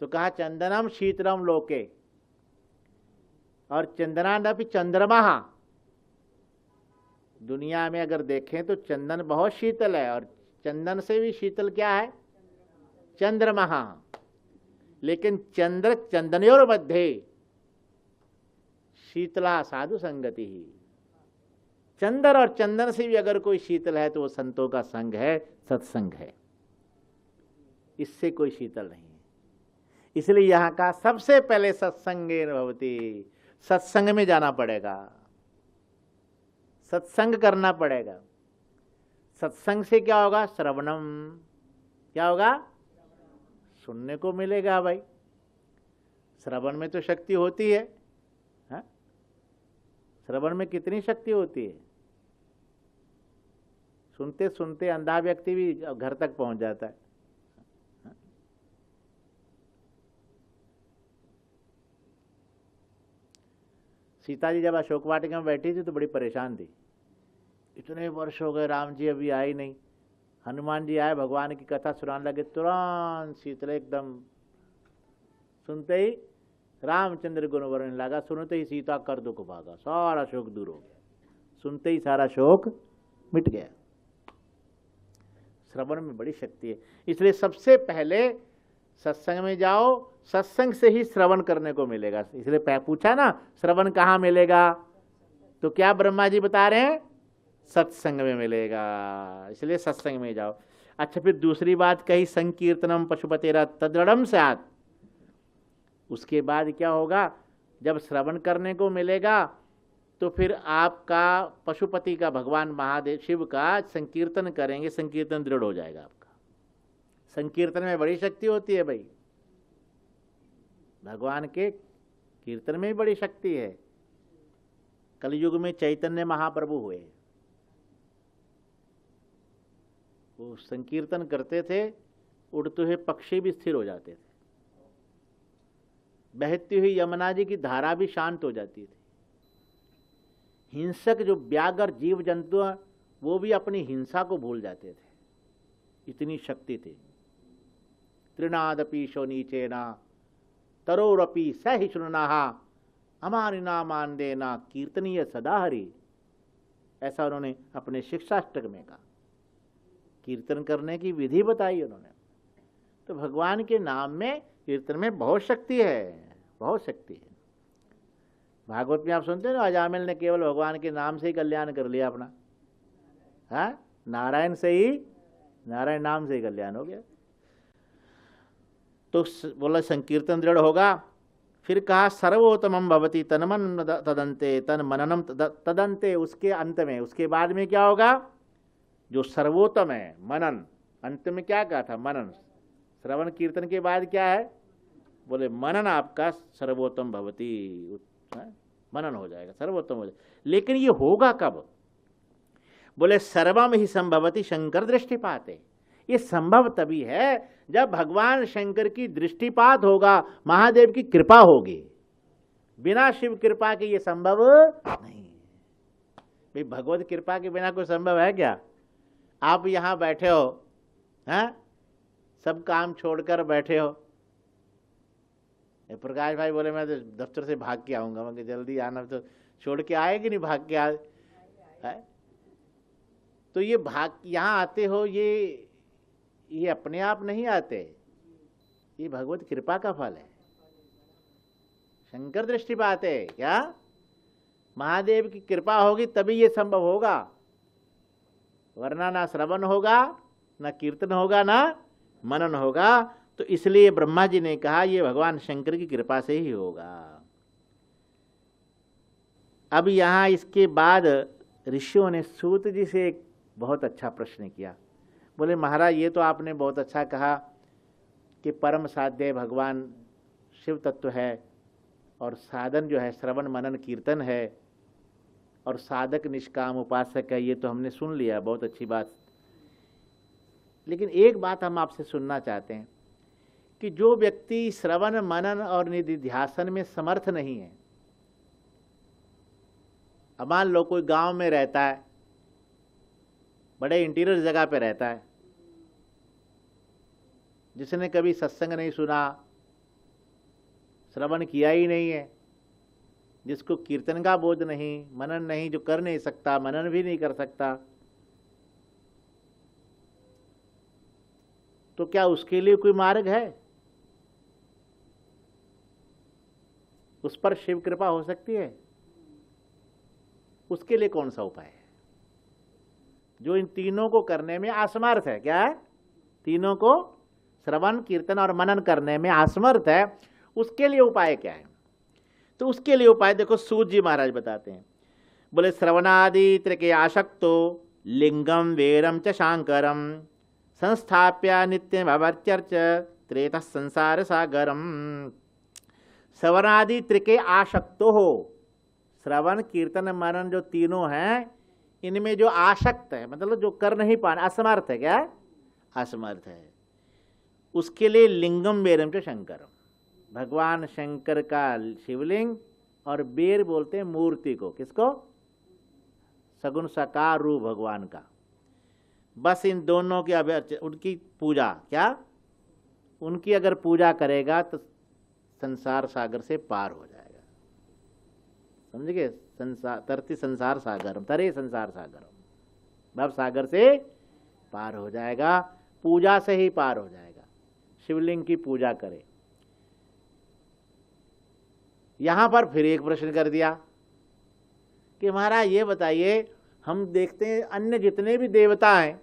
तो कहा चंदनम शीतलम लोके, और चंदनादपि चंद्रमा। दुनिया में अगर देखें तो चंदन बहुत शीतल है, और चंदन से भी शीतल क्या है? चंद्रमा। लेकिन चंद्र चंदनयोर मध्य शीतला साधु संगति ही। चंद्र और चंदन से भी अगर कोई शीतल है तो वो संतों का संग है, सत्संग है। इससे कोई शीतल नहीं है। इसलिए यहां का सबसे पहले सत्संगे भवति, सत्संग में जाना पड़ेगा, सत्संग करना पड़ेगा। सत्संग से क्या होगा? श्रवणम। क्या होगा? सुनने को मिलेगा भाई। श्रवण में तो शक्ति होती है, हाँ? श्रवण में कितनी शक्ति होती है? सुनते सुनते अंधा व्यक्ति भी घर तक पहुंच जाता है। सीता जी जब अशोक वाटिका में बैठी थी तो बड़ी परेशान थी। इतने वर्ष हो गए, राम जी अभी आए नहीं। हनुमान जी आए, भगवान की कथा सुनाने लगे, तुरंत शीतल एकदम। सुनते ही रामचंद्र गुण वर्णन लगा, सुनते ही सीता कर दुख भागा, सारा शोक दूर हो गया। सुनते ही सारा शोक मिट गया। श्रवण में बड़ी शक्ति है। इसलिए सबसे पहले सत्संग में जाओ, सत्संग से ही श्रवण करने को मिलेगा। इसलिए पूछा ना श्रवण कहाँ मिलेगा, तो क्या ब्रह्मा जी बता रहे हैं? सत्संग में मिलेगा। इसलिए सत्संग में जाओ। अच्छा, फिर दूसरी बात कही, संकीर्तनम पशुपतेरा तदृढ़म स्यात्। उसके बाद क्या होगा? जब श्रवण करने को मिलेगा तो फिर आपका पशुपति का, भगवान महादेव शिव का संकीर्तन करेंगे, संकीर्तन दृढ़ हो जाएगा आपका। संकीर्तन में बड़ी शक्ति होती है भाई। भगवान के कीर्तन में भी बड़ी शक्ति है। कलयुग में चैतन्य महाप्रभु हुए, वो संकीर्तन करते थे, उड़ते हुए पक्षी भी स्थिर हो जाते थे, बहती हुई यमुना जी की धारा भी शांत हो जाती थी। हिंसक जो व्याघ्र जीव जंतु हैं वो भी अपनी हिंसा को भूल जाते थे, इतनी शक्ति थी। त्रिनादपि शोनीचेना तरोरपि सहिष्णुनाहा अमानिना मान देना कीर्तनीय सदा हरि। ऐसा उन्होंने अपने शिक्षाष्टक में कहा। कीर्तन करने की विधि बताई उन्होंने। तो भगवान के नाम में, कीर्तन में बहुत शक्ति है, बहुत शक्ति है। भागवत में आप सुनते हैं ना, अजामिल ने केवल भगवान के नाम से ही कल्याण कर लिया अपना। हाँ, नारायण से ही, नारायण नाम से ही कल्याण हो गया। तो बोला संकीर्तन दृढ़ होगा। फिर कहा सर्वोत्तमम भवति तन्मन तदंते, तन मननम तदंते। उसके अंत में, उसके बाद में क्या होगा? जो सर्वोत्तम है मनन। अंत में क्या कहा था? मनन। श्रवण कीर्तन के बाद क्या है? बोले मनन आपका सर्वोत्तम भवति, मनन हो जाएगा, सर्वोत्तम हो जाएगा। लेकिन ये होगा कब? बोले सर्वम ही संभवति शंकर दृष्टिपाते। ये संभव तभी है जब भगवान शंकर की दृष्टिपात होगा, महादेव की कृपा होगी। बिना शिव कृपा के ये संभव नहीं। भाई भगवत कृपा के बिना कोई संभव है क्या? आप यहां बैठे हो, हैं, सब काम छोड़कर बैठे हो। प्रकाश भाई बोले मैं तो दफ्तर से भाग के आऊंगा। मैं जल्दी आना, तो छोड़ के आए कि नहीं? भाग के आए। तो ये भाग यहां आते हो, ये अपने आप नहीं आते, ये भगवत कृपा का फल है। शंकर दृष्टिपात है क्या? महादेव की कृपा होगी तभी ये संभव होगा, वरना ना श्रवण होगा, ना कीर्तन होगा, ना मनन होगा। तो इसलिए ब्रह्मा जी ने कहा ये भगवान शंकर की कृपा से ही होगा। अब यहां इसके बाद ऋषियों ने सूत जी से एक बहुत अच्छा प्रश्न किया। बोले महाराज ये तो आपने बहुत अच्छा कहा कि परम साध्य भगवान शिव तत्व है और साधन जो है श्रवण मनन कीर्तन है और साधक निष्काम उपासक है, ये तो हमने सुन लिया, बहुत अच्छी बात। लेकिन एक बात हम आपसे सुनना चाहते हैं कि जो व्यक्ति श्रवण मनन और निधिध्यासन में समर्थ नहीं है, अब मान लो कोई गांव में रहता है, बड़े इंटीरियर जगह पे रहता है, जिसने कभी सत्संग नहीं सुना, श्रवण किया ही नहीं है, जिसको कीर्तन का बोध नहीं, मनन नहीं, जो कर नहीं सकता, मनन भी नहीं कर सकता, तो क्या उसके लिए कोई मार्ग है? उस पर शिव कृपा हो सकती है? उसके लिए कौन सा उपाय है? जो इन तीनों को करने में असमर्थ है, क्या है? तीनों को श्रवण कीर्तन और मनन करने में असमर्थ है, उसके लिए उपाय क्या है? तो उसके लिए उपाय देखो सूत जी महाराज बताते हैं। बोले श्रवणादि त्रिके आशक्तो लिंगम वेरम च शांकरम संस्थाप्य नित्य भवत्यर्च त्रेतः संसार सागरम। श्रवणादि त्रिके आशक्तो हो, श्रवण कीर्तन मनन जो तीनों हैं इनमें जो आसक्त है, मतलब जो कर नहीं पाना, असमर्थ है, क्या असमर्थ है, उसके लिए लिंगम बेरम च शंकरम, भगवान शंकर का शिवलिंग, और बेर बोलते हैं मूर्ति को, किसको? सगुण साकार रूप भगवान का। बस इन दोनों की उनकी पूजा, क्या उनकी अगर पूजा करेगा तो संसार सागर से पार हो जाएगा। समझ गए? संसार तरती संसार सागरम, तरे संसार सागरम, भव सागर से पार हो जाएगा, पूजा से ही पार हो जाएगा। शिवलिंग की पूजा करे। यहां पर फिर एक प्रश्न कर दिया कि महाराज ये बताइए, हम देखते हैं अन्य जितने भी देवता हैं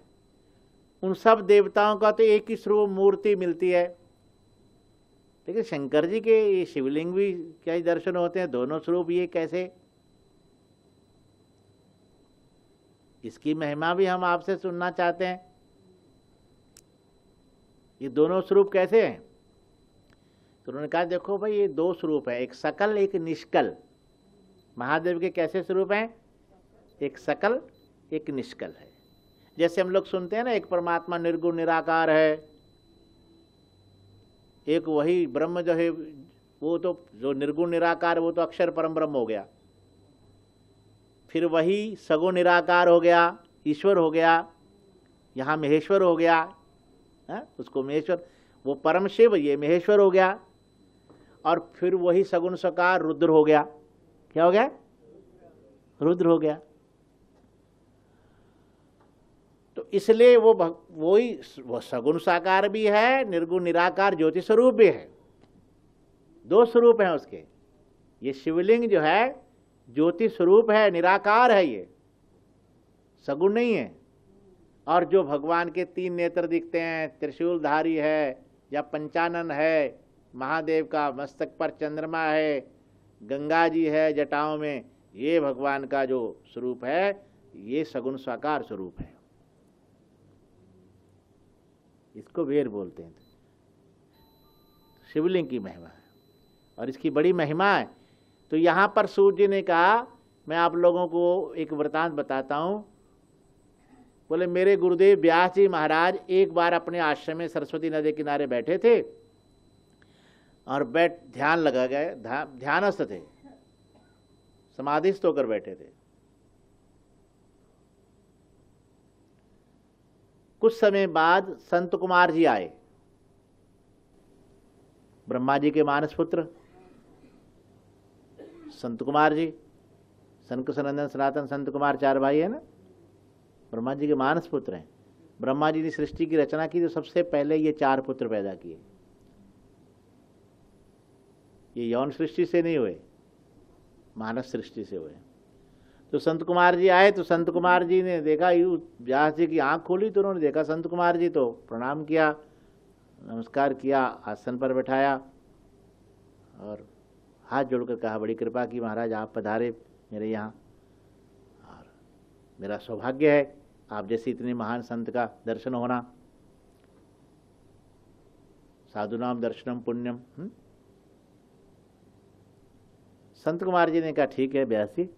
उन सब देवताओं का तो एक ही स्वरूप मूर्ति मिलती है, लेकिन शंकर जी के ये शिवलिंग भी क्या ही दर्शन होते हैं, दोनों स्वरूप, ये कैसे? इसकी महिमा भी हम आपसे सुनना चाहते हैं। ये दोनों स्वरूप कैसे हैं? तो उन्होंने कहा देखो भाई ये दो स्वरूप है, एक सकल एक निष्कल। महादेव के कैसे स्वरूप हैं? एक सकल एक निष्कल है। जैसे हम लोग सुनते हैं ना, एक परमात्मा निर्गुण निराकार है, एक वही ब्रह्म जो है वो तो जो निर्गुण निराकार वो तो अक्षर परम ब्रह्म हो गया, फिर वही सगुण निराकार हो गया, ईश्वर हो गया, यहाँ महेश्वर हो गया है? उसको महेश्वर, वो परम शिव, ये महेश्वर हो गया, और फिर वही सगुण साकार रुद्र हो गया। क्या हो गया? रुद्र हो गया। तो इसलिए वो सगुण साकार भी है, निर्गुण निराकार ज्योति स्वरूप भी है, दो स्वरूप हैं उसके। ये शिवलिंग जो है ज्योति स्वरूप है, निराकार है, ये सगुण नहीं है। और जो भगवान के तीन नेत्र दिखते हैं, त्रिशूलधारी है या पंचानन है, महादेव का मस्तक पर चंद्रमा है, गंगा जी है जटाओं में, ये भगवान का जो स्वरूप है ये सगुण साकार स्वरूप है, इसको वेर बोलते हैं। शिवलिंग की महिमा है और इसकी बड़ी महिमा है। तो यहाँ पर सूर्य जी ने कहा, मैं आप लोगों को एक वृतांत बताता हूँ। बोले मेरे गुरुदेव व्यास जी महाराज एक बार अपने आश्रम में सरस्वती नदी किनारे बैठे थे और ध्यान लगा गए, ध्यानस्थ थे, समाधिस्थ होकर बैठे थे। कुछ समय बाद संत कुमार जी आए, ब्रह्मा जी के मानस पुत्र संत कुमार जी, सनक सनंदन सनातन संत कुमार, चार भाई है ना, ब्रह्मा जी के मानस पुत्र हैं। ब्रह्मा जी ने सृष्टि की रचना की तो सबसे पहले ये चार पुत्र पैदा किए। ये यौन सृष्टि से नहीं हुए, मानस सृष्टि से हुए। तो संत कुमार जी आए, तो संत कुमार जी ने देखा, यूँ व्यास जी की आंख खोली तो उन्होंने देखा संत कुमार जी, तो प्रणाम किया, नमस्कार किया, आसन पर बैठाया और हाथ जोड़कर कहा, बड़ी कृपा की महाराज आप पधारे मेरे यहाँ, और मेरा सौभाग्य है आप जैसे इतने महान संत का दर्शन होना। साधुनाम दर्शनम पुण्यम। संत कुमार जी ने कहा, ठीक है व्यास जी,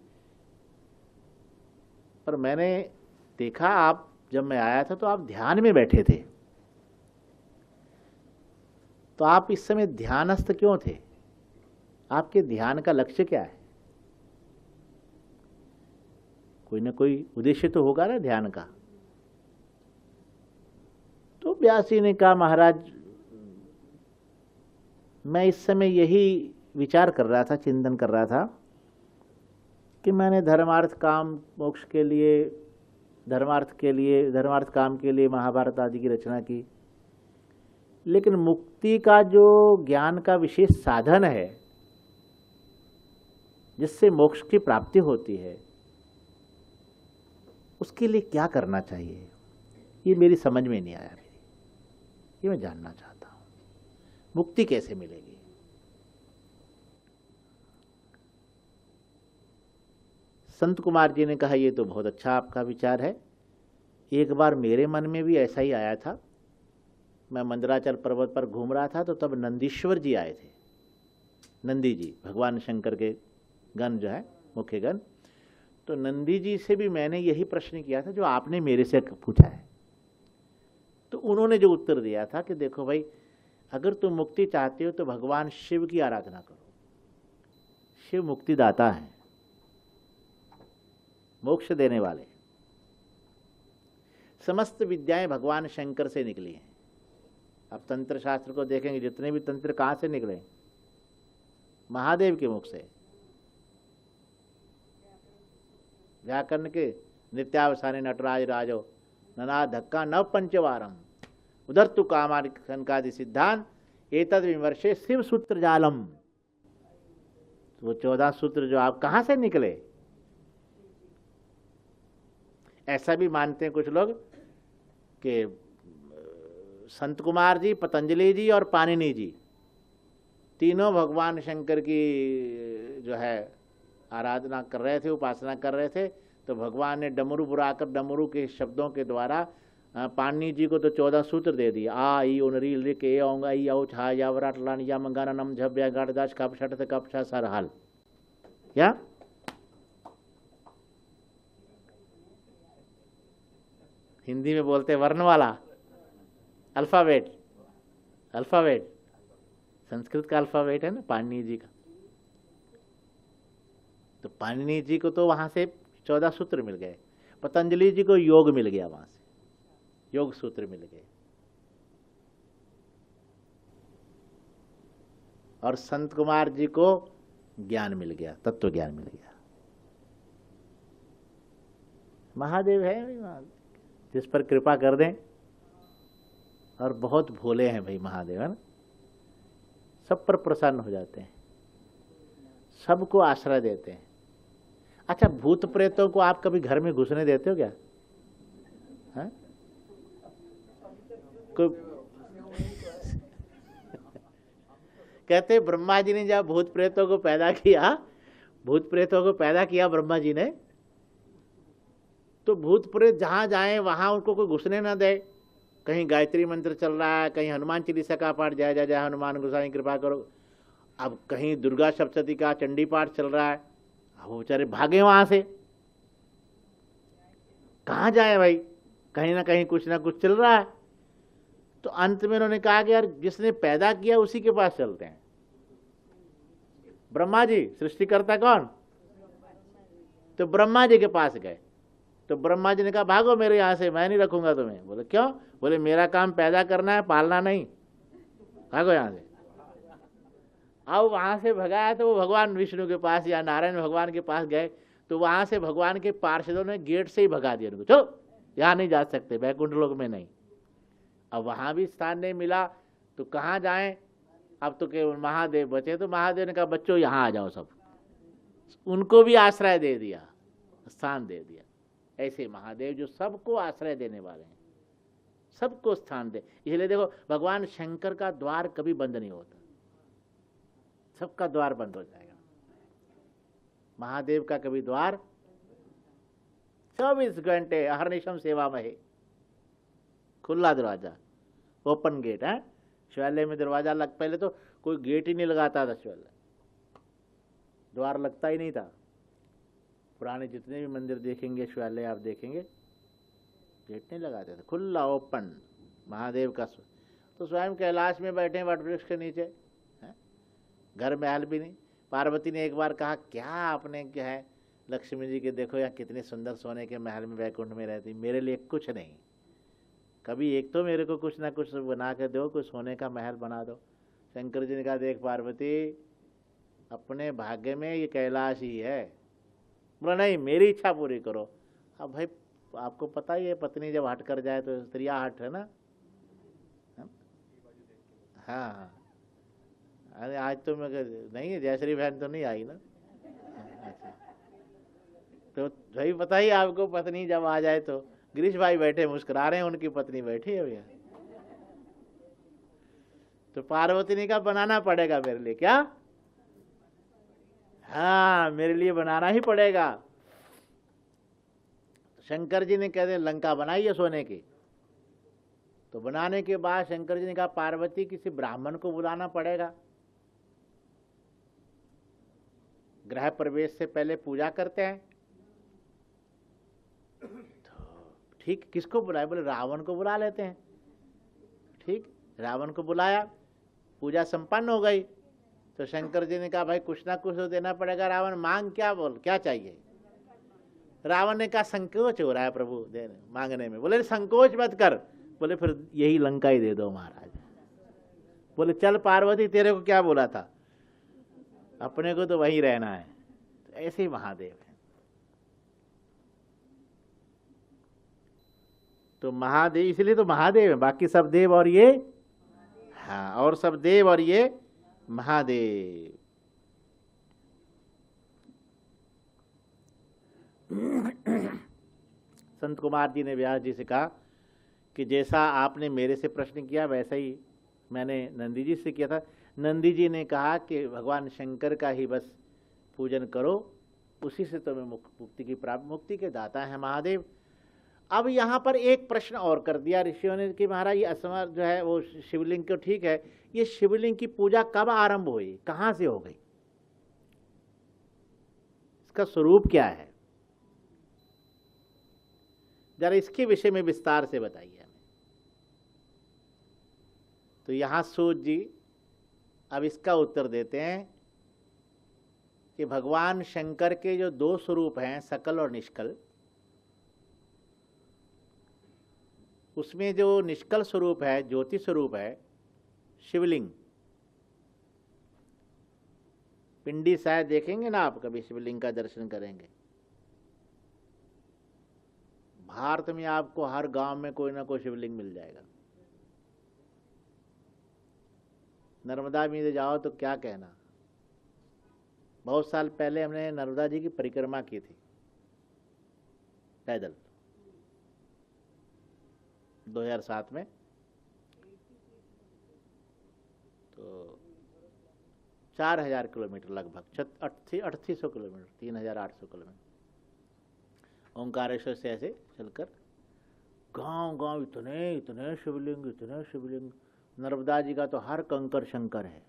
पर मैंने देखा आप जब मैं आया था तो आप ध्यान में बैठे थे, तो आप इस समय ध्यानस्थ क्यों थे? आपके ध्यान का लक्ष्य क्या है? कोई ना कोई उद्देश्य तो होगा ना ध्यान का। तो व्यास जी ने कहा, महाराज मैं इस समय यही विचार कर रहा था, चिंतन कर रहा था कि मैंने धर्मार्थ काम मोक्ष के लिए, धर्मार्थ काम के लिए महाभारत आदि की रचना की, लेकिन मुक्ति का जो ज्ञान का विशेष साधन है जिससे मोक्ष की प्राप्ति होती है, उसके लिए क्या करना चाहिए, ये मेरी समझ में नहीं आया। ये मैं जानना चाहता हूं, मुक्ति कैसे मिलेगी? संत कुमार जी ने कहा, ये तो बहुत अच्छा आपका विचार है, एक बार मेरे मन में भी ऐसा ही आया था। मैं मंदराचल पर्वत पर घूम रहा था तो तब नंदीश्वर जी आए थे, नंदी जी भगवान शंकर के गण जो है मुख्य गण। तो नंदी जी से भी मैंने यही प्रश्न किया था जो आपने मेरे से पूछा है। तो उन्होंने जो उत्तर दिया था कि देखो भाई, अगर तुम मुक्ति चाहते हो तो भगवान शिव की आराधना करो, शिव मुक्तिदाता है, मोक्ष देने वाले। समस्त विद्याएं भगवान शंकर से निकली हैं। आप तंत्र शास्त्र को देखेंगे, जितने भी तंत्र कहां से निकले? महादेव के मुख से। व्याकरण के नित्यावसाने नटराज राजो नना धक्का नव पंचवारम उधर तु कामादि शंकादि सिद्धांत एतद विमर्शे शिव सूत्र जालम। वो 14 सूत्र जो आप कहां से निकले? ऐसा भी मानते हैं कुछ लोग कि संत कुमार जी, पतंजलि जी और पाणिनि जी तीनों भगवान शंकर की जो है आराधना कर रहे थे, उपासना कर रहे थे। तो भगवान ने डमरू बुलाकर डमरू के शब्दों के द्वारा पाणिनि जी को तो 14 सूत्र दे दिए। आ ई उनरी लिक ए औंग आई औ छा या वराट लान या मंगाना नम झब्या गाड़दास कप छट कप छा सर हाल। क्या हिंदी में बोलते वर्ण वाला अल्फाबेट, अल्फाबेट संस्कृत का अल्फाबेट है ना पाणिनि जी का। तो पाणिनि जी को तो वहां से 14 सूत्र मिल गए, पतंजलि जी को योग मिल गया, वहां से योग सूत्र मिल गए, और संत कुमार जी को ज्ञान मिल गया, तत्व ज्ञान मिल गया। महादेव है जिस पर कृपा कर दें, और बहुत भोले हैं भाई महादेव, है ना, सब पर प्रसन्न हो जाते हैं, सबको आश्रय देते हैं। अच्छा, भूत प्रेतों को आप कभी घर में घुसने देते हो क्या? है? कहते ब्रह्मा जी ने जब भूत प्रेतों को पैदा किया ब्रह्मा जी ने, तो भूत प्रेत जहां जाए वहां उनको कोई घुसने ना दे। कहीं गायत्री मंत्र चल रहा है, कहीं हनुमान चालीसा का पाठ, जय जय जय हनुमान गोसाई कृपा करो, अब कहीं दुर्गा सप्तशती का चंडी पाठ चल रहा है, वो बेचारे भागे वहां से। कहां जाए भाई, कहीं ना कहीं कुछ ना कुछ चल रहा है। तो अंत में उन्होंने कहा कि यार जिसने पैदा किया उसी के पास चलते हैं। ब्रह्मा जी सृष्टिकर्ता कौन? तो ब्रह्मा जी के पास गए। तो ब्रह्मा जी ने कहा भागो मेरे यहां से, मैं नहीं रखूंगा तुम्हें। बोले क्यों? बोले मेरा काम पैदा करना है, पालना नहीं, भागो यहां से। अब वहां से भगाया तो वो भगवान विष्णु के पास या नारायण भगवान के पास गए, तो वहां से भगवान के पार्षदों ने गेट से ही भगा दिया उनको, चलो यहां नहीं जा सकते, वैकुंठ लोक में नहीं। अब वहां भी स्थान नहीं मिला तो कहां जाएं? अब तो केवल महादेव बचे। तो महादेव ने कहा बच्चों यहां आ जाओ सब, उनको भी आश्रय दे दिया। स्थान दे दिया। ऐसे महादेव जो सबको आश्रय देने वाले हैं, सबको स्थान दे। इसलिए देखो भगवान शंकर का द्वार कभी बंद नहीं होता, सबका द्वार बंद हो जाएगा। महादेव का कभी द्वार 24 घंटे अहर्निशम सेवा में है, खुला दरवाजा, ओपन गेट है। शिवालय में दरवाजा पहले तो कोई गेट ही नहीं लगाता था, शिवालय द्वार लगता ही नहीं था। पुराने जितने भी मंदिर देखेंगे, शिवालय आप देखेंगे, गेट नहीं लगाते थे, खुला ओपन महादेव का। तो स्वयं कैलाश में बैठे वट वृक्ष के नीचे है, घर महल भी नहीं। पार्वती ने एक बार कहा, क्या आपने क्या है लक्ष्मी जी के, देखो यहाँ कितने सुंदर सोने के महल में वैकुंठ में रहती, मेरे लिए कुछ नहीं, कभी एक तो मेरे को कुछ ना कुछ बना के दो, कुछ सोने का महल बना दो। शंकर जी ने कहा, देख पार्वती, अपने भाग्य में ये कैलाश ही है। बोला नहीं, मेरी इच्छा पूरी करो। अब भाई आपको पता ही है, पत्नी जब हट कर जाए तो स्त्रियाँ हट है ना। हाँ, अरे आज तो मैं नहीं है, जयश्री बहन तो नहीं आई ना। अच्छा, तो भाई पता ही आपको, पत्नी जब आ जाए तो गिरीश भाई बैठे मुस्कुरा रहे हैं, उनकी पत्नी बैठी है भैया। तो पार्वती ने कहा, बनाना पड़ेगा मेरे लिए। क्या? हाँ, मेरे लिए बनाना ही पड़ेगा। शंकर जी ने कहते लंका बनाई है सोने की। तो बनाने के बाद शंकर जी ने कहा, पार्वती किसी ब्राह्मण को बुलाना पड़ेगा, गृह प्रवेश से पहले पूजा करते हैं। तो ठीक, किसको बुलाए? बोले रावण को बुला लेते हैं। ठीक, रावण को बुलाया, पूजा संपन्न हो गई। तो शंकर जी ने कहा, भाई कुछ ना कुछ तो देना पड़ेगा। रावण मांग, क्या बोल, क्या चाहिए? रावण ने कहा, संकोच हो रहा है प्रभु देने मांगने में। बोले संकोच मत कर। बोले फिर यही लंका ही दे दो महाराज। बोले चल पार्वती, तेरे को क्या बोला था, अपने को तो वहीं रहना है। तो ऐसे ही महादेव है। तो महादेव इसलिए तो महादेव है, बाकी सब देव और ये, हाँ, और सब देव और ये महादेव। संत कुमार जी ने व्यास जी से कहा कि जैसा आपने मेरे से प्रश्न किया वैसा ही मैंने नंदी जी से किया था। नंदी जी ने कहा कि भगवान शंकर का ही बस पूजन करो, उसी से तुम्हें मुक्ति की प्राप्त, मुक्ति के दाता है महादेव। अब यहाँ पर एक प्रश्न और कर दिया ऋषियों ने कि महाराज ये असमर जो है वो शिवलिंग को, ठीक है, ये शिवलिंग की पूजा कब आरंभ हुई, कहाँ से हो गई, इसका स्वरूप क्या है, जरा इसके विषय में विस्तार से बताइए हमें। तो यहां सूत जी अब इसका उत्तर देते हैं कि भगवान शंकर के जो दो स्वरूप हैं, सकल और निष्कल, उसमें जो निष्कल स्वरूप है, ज्योति स्वरूप है शिवलिंग, पिंडी शायद देखेंगे ना आप, कभी शिवलिंग का दर्शन करेंगे, भारत में आपको हर गांव में कोई ना कोई शिवलिंग मिल जाएगा। नर्मदा में जाओ तो क्या कहना, बहुत साल पहले हमने नर्मदा जी की परिक्रमा की थी पैदल, 2007 में। तो 4000 किलोमीटर लगभग, 3800 किलोमीटर, 3800 किलोमीटर ओंकारेश्वर से ऐसे चलकर गांव गांव इतने इतने शिवलिंग, इतने शिवलिंग। नर्मदा जी का तो हर कंकर शंकर है,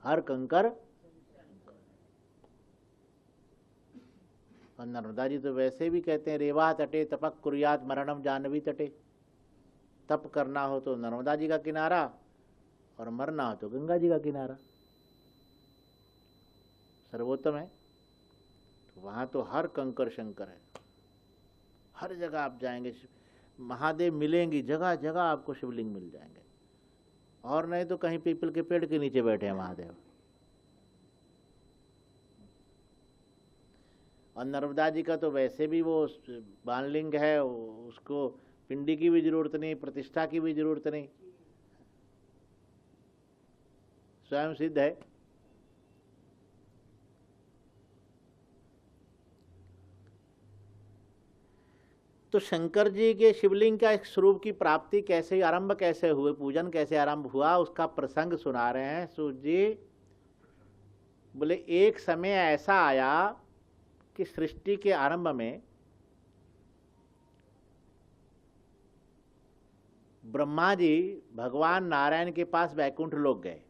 हर कंकर। और नर्मदा जी तो वैसे भी कहते हैं, रेवा तटे तपक कुर्यात मरणम जानवी तटे, तप करना हो तो नर्मदा जी का किनारा और मरना हो तो गंगा जी का किनारा, सर्वोत्तम है। तो वहां तो हर कंकर शंकर है, हर जगह आप जाएंगे महादेव मिलेंगी, जगह जगह आपको शिवलिंग मिल जाएंगे। और नहीं तो कहीं पीपल के पेड़ के नीचे बैठे हैं महादेव। और नर्मदा जी का तो वैसे भी वो बाणलिंग है, उसको पिंडी की भी जरूरत नहीं, प्रतिष्ठा की भी जरूरत नहीं, स्वयं सिद्ध है। तो शंकर जी के शिवलिंग का एक स्वरूप की प्राप्ति कैसे आरंभ कैसे हुए, पूजन कैसे आरंभ हुआ, उसका प्रसंग सुना रहे हैं सूत जी। बोले एक समय ऐसा आया कि सृष्टि के आरंभ में ब्रह्मा जी भगवान नारायण के पास वैकुंठ लोक गए।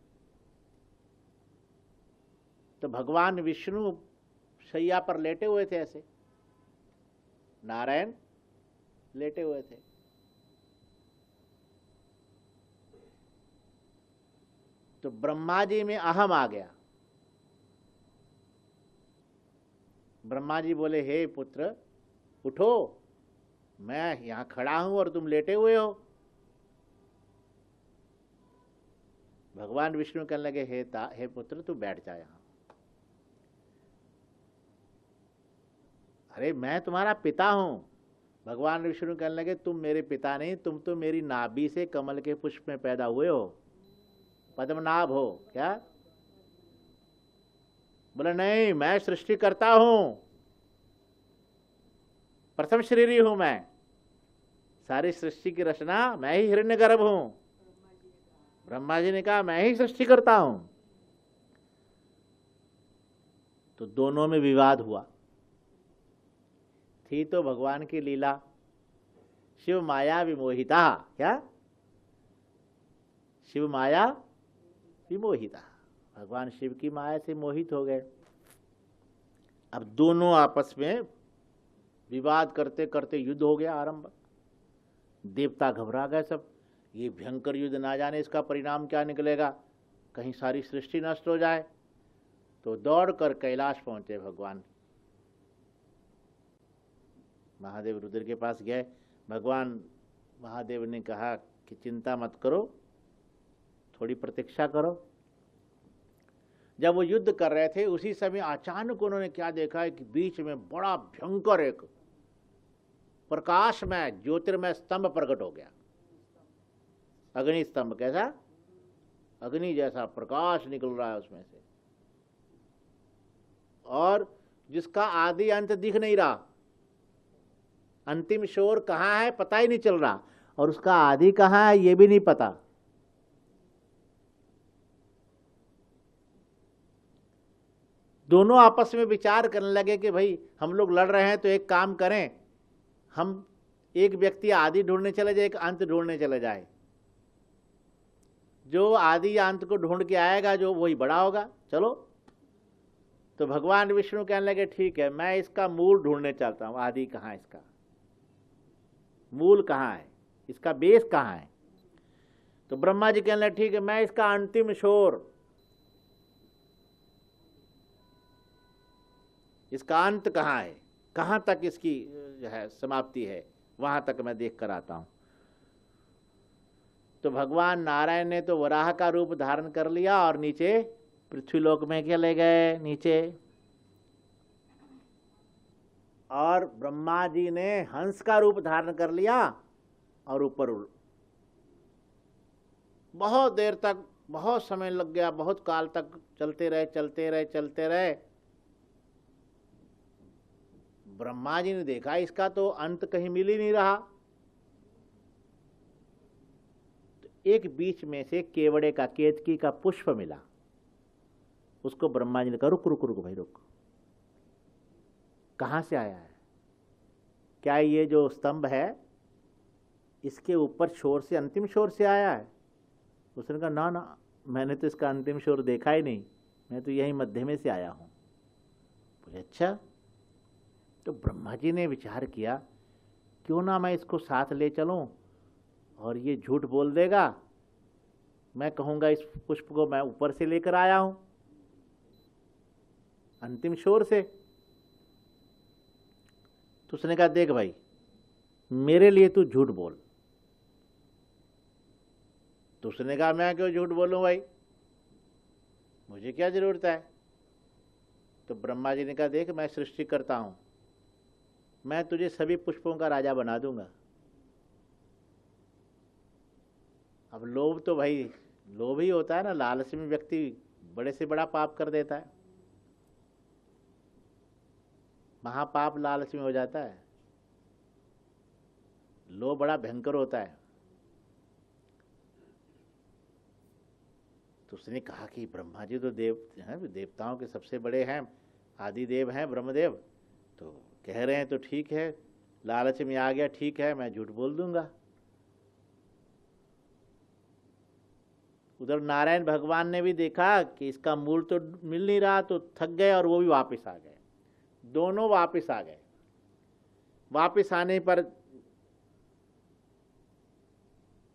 तो भगवान विष्णु शैया पर लेटे हुए थे, ऐसे नारायण लेटे हुए थे। तो ब्रह्मा जी में अहम आ गया। ब्रह्मा जी बोले हे पुत्र उठो, मैं यहां खड़ा हूं और तुम लेटे हुए हो। भगवान विष्णु कहने लगे हे पुत्र तू बैठ जा यहां। अरे मैं तुम्हारा पिता हूं। भगवान विष्णु कहने लगे तुम मेरे पिता नहीं, तुम तो मेरी नाभि से कमल के पुष्प में पैदा हुए हो, पद्मनाभ हो क्या? बोला नहीं, मैं सृष्टि करता हूं, प्रथम शरीरी हूं मैं, सारी सृष्टि की रचना मैं ही हिरण्यगर्भ हूं। ब्रह्मा जी ने कहा मैं ही सृष्टि करता हूं। तो दोनों में विवाद हुआ। थी तो भगवान की लीला, शिव माया विमोहिता। क्या? शिव माया विमोहिता, भगवान शिव की माया से मोहित हो गए। अब दोनों आपस में विवाद करते करते युद्ध हो गया आरंभ। देवता घबरा गए सब, ये भयंकर युद्ध, ना जाने इसका परिणाम क्या निकलेगा, कहीं सारी सृष्टि नष्ट हो जाए। तो दौड़कर कैलाश पहुंचे भगवान महादेव, रुद्र के पास गए। भगवान महादेव ने कहा कि चिंता मत करो, थोड़ी प्रतीक्षा करो। जब वो युद्ध कर रहे थे उसी समय अचानक उन्होंने क्या देखा है कि बीच में बड़ा भयंकर एक प्रकाशमय ज्योतिर्मय स्तंभ प्रकट हो गया। अग्नि स्तंभ, कैसा? अग्नि जैसा प्रकाश निकल रहा है उसमें से, और जिसका आदि अंत दिख नहीं रहा। अंतिम शोर कहां है पता ही नहीं चल रहा, और उसका आदि कहां है ये भी नहीं पता। दोनों आपस में विचार करने लगे कि भाई हम लोग लड़ रहे हैं तो एक काम करें, हम एक व्यक्ति आदि ढूंढने चले जाए, एक अंत ढूंढने चले जाए। जो आदि या अंत को ढूंढ के आएगा जो वही बड़ा होगा, चलो। तो भगवान विष्णु कहने लगे ठीक है, मैं इसका मूल ढूंढने चलता हूं। आदि कहाँ है इसका, मूल कहाँ है, इसका बेस कहाँ है? तो ब्रह्मा जी कहने लगे ठीक है, मैं इसका अंतिम शोर, इसका अंत कहाँ है, कहाँ तक इसकी जो है समाप्ति है, वहां तक मैं देख कर आता हूं। तो भगवान नारायण ने तो वराह का रूप धारण कर लिया और नीचे पृथ्वीलोक में चले गए नीचे, और ब्रह्मा जी ने हंस का रूप धारण कर लिया और ऊपर उड़। बहुत देर तक, बहुत समय लग गया, बहुत काल तक चलते रहे चलते रहे चलते रहे। ब्रह्मा जी ने देखा इसका तो अंत कहीं मिल ही नहीं रहा। तो एक बीच में से केवड़े का, केतकी का पुष्प मिला। उसको ब्रह्मा जी ने कहा रुक रुक रुक भाई रुक, कहां से आया है? क्या ये जो स्तंभ है इसके ऊपर शोर से, अंतिम शोर से आया है? उसने कहा ना ना, मैंने तो इसका अंतिम शोर देखा ही नहीं, मैं तो यही मध्य में से आया हूं। बोले अच्छा। तो ब्रह्मा जी ने विचार किया क्यों ना मैं इसको साथ ले चलूं, और ये झूठ बोल देगा, मैं कहूंगा इस पुष्प को मैं ऊपर से लेकर आया हूं अंतिम शोर से। तो उसने कहा देख भाई, मेरे लिए तू झूठ बोल। तो उसने कहा मैं क्यों झूठ बोलूं भाई, मुझे क्या जरूरत है? तो ब्रह्मा जी ने कहा देख मैं सृष्टि करता हूं, मैं तुझे सभी पुष्पों का राजा बना दूंगा। अब लोभ तो भाई लोभ ही होता है ना, लालच में व्यक्ति बड़े से बड़ा पाप कर देता है, महापाप लालच में हो जाता है। लोभ बड़ा भयंकर होता है। तो उसने कहा कि ब्रह्मा जी तो देव हैं, देवताओं के सबसे बड़े हैं, आदि देव हैं ब्रह्मदेव, तो कह रहे हैं तो ठीक है, लालच में आ गया, ठीक है मैं झूठ बोल दूंगा। उधर नारायण भगवान ने भी देखा कि इसका मूल तो मिल नहीं रहा, तो थक गए और वो भी वापस आ गए, दोनों वापस आ गए। वापस आने पर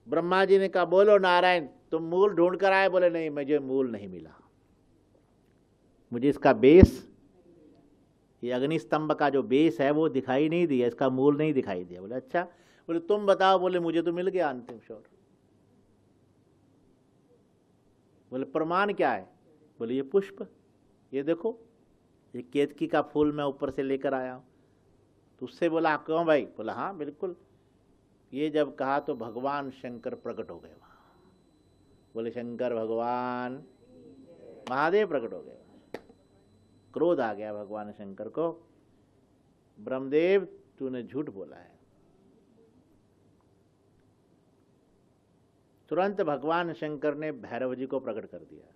ब्रह्मा जी ने कहा बोलो नारायण तुम मूल ढूंढ कर आए? बोले नहीं, मुझे मूल नहीं मिला, मुझे इसका बेस, ये अग्नि स्तंभ का जो बेस है वो दिखाई नहीं दिया, इसका मूल नहीं दिखाई दिया। बोले अच्छा, बोले तुम बताओ? बोले मुझे तो मिल गया अंतिम स्वर। बोले प्रमाण क्या है? बोले ये पुष्प, ये देखो, ये केतकी का फूल मैं ऊपर से लेकर आया हूं। तो उससे बोला क्यों भाई? बोला हाँ बिल्कुल। ये जब कहा तो भगवान शंकर प्रकट हो गए वहां। बोले शंकर भगवान, महादेव प्रकट हो गए। क्रोध आ गया भगवान शंकर को, ब्रह्मदेव तूने झूठ बोला है। तुरंत भगवान शंकर ने भैरव जी को प्रकट कर दिया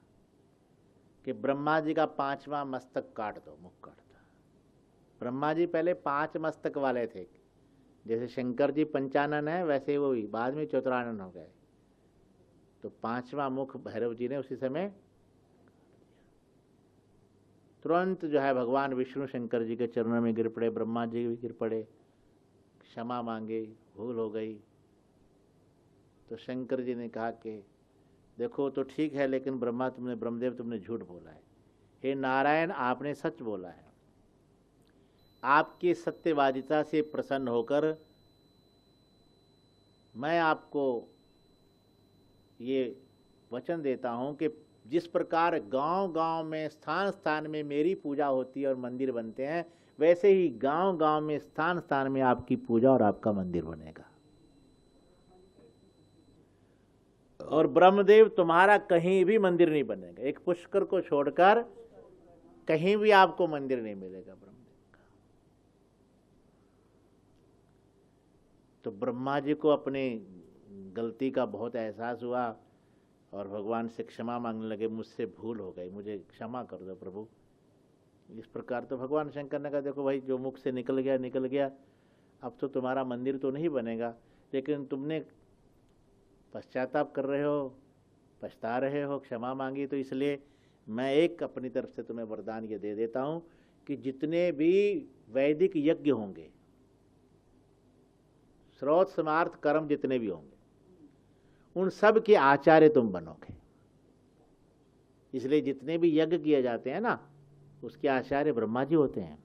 कि ब्रह्मा जी का 5वां मस्तक काट दो, मुख काट दो। ब्रह्मा जी पहले 5 मस्तक वाले थे, जैसे शंकर जी 55 है वैसे वो ही बाद में 54 हो गए। तो 5वां मुख भैरव जी ने उसी समय तुरंत जो है भगवान विष्णु शंकर जी के चरणों में गिर पड़े, ब्रह्मा जी भी गिर पड़े, क्षमा मांगे, भूल हो गई। तो शंकर जी ने कहा कि देखो तो ठीक है, लेकिन ब्रह्मदेव तुमने झूठ बोला है। हे नारायण आपने सच बोला है, आपकी सत्यवादिता से प्रसन्न होकर मैं आपको ये वचन देता हूं कि जिस प्रकार गांव-गांव में स्थान-स्थान में मेरी पूजा होती है और मंदिर बनते हैं, वैसे ही गांव-गांव में स्थान-स्थान में आपकी पूजा और आपका मंदिर बनेगा। और ब्रह्मदेव तुम्हारा कहीं भी मंदिर नहीं बनेगा, एक पुष्कर को छोड़कर कहीं भी आपको मंदिर नहीं मिलेगा ब्रह्मदेव का। तो ब्रह्मा जी को अपनी गलती का बहुत एहसास हुआ और भगवान से क्षमा मांगने लगे, मुझसे भूल हो गई, मुझे क्षमा कर दो प्रभु। इस प्रकार तो भगवान शंकर ने कहा देखो भाई, जो मुख से निकल गया निकल गया, अब तो तुम्हारा मंदिर तो नहीं बनेगा, लेकिन तुमने पश्चाताप कर रहे हो, पछता रहे हो, क्षमा मांगी, तो इसलिए मैं एक अपनी तरफ से तुम्हें वरदान ये दे देता हूं कि जितने भी वैदिक यज्ञ होंगे, स्रोत समार्थ कर्म जितने भी होंगे, उन सब के आचार्य तुम बनोगे। इसलिए जितने भी यज्ञ किए जाते हैं ना, उसके आचार्य ब्रह्मा जी होते हैं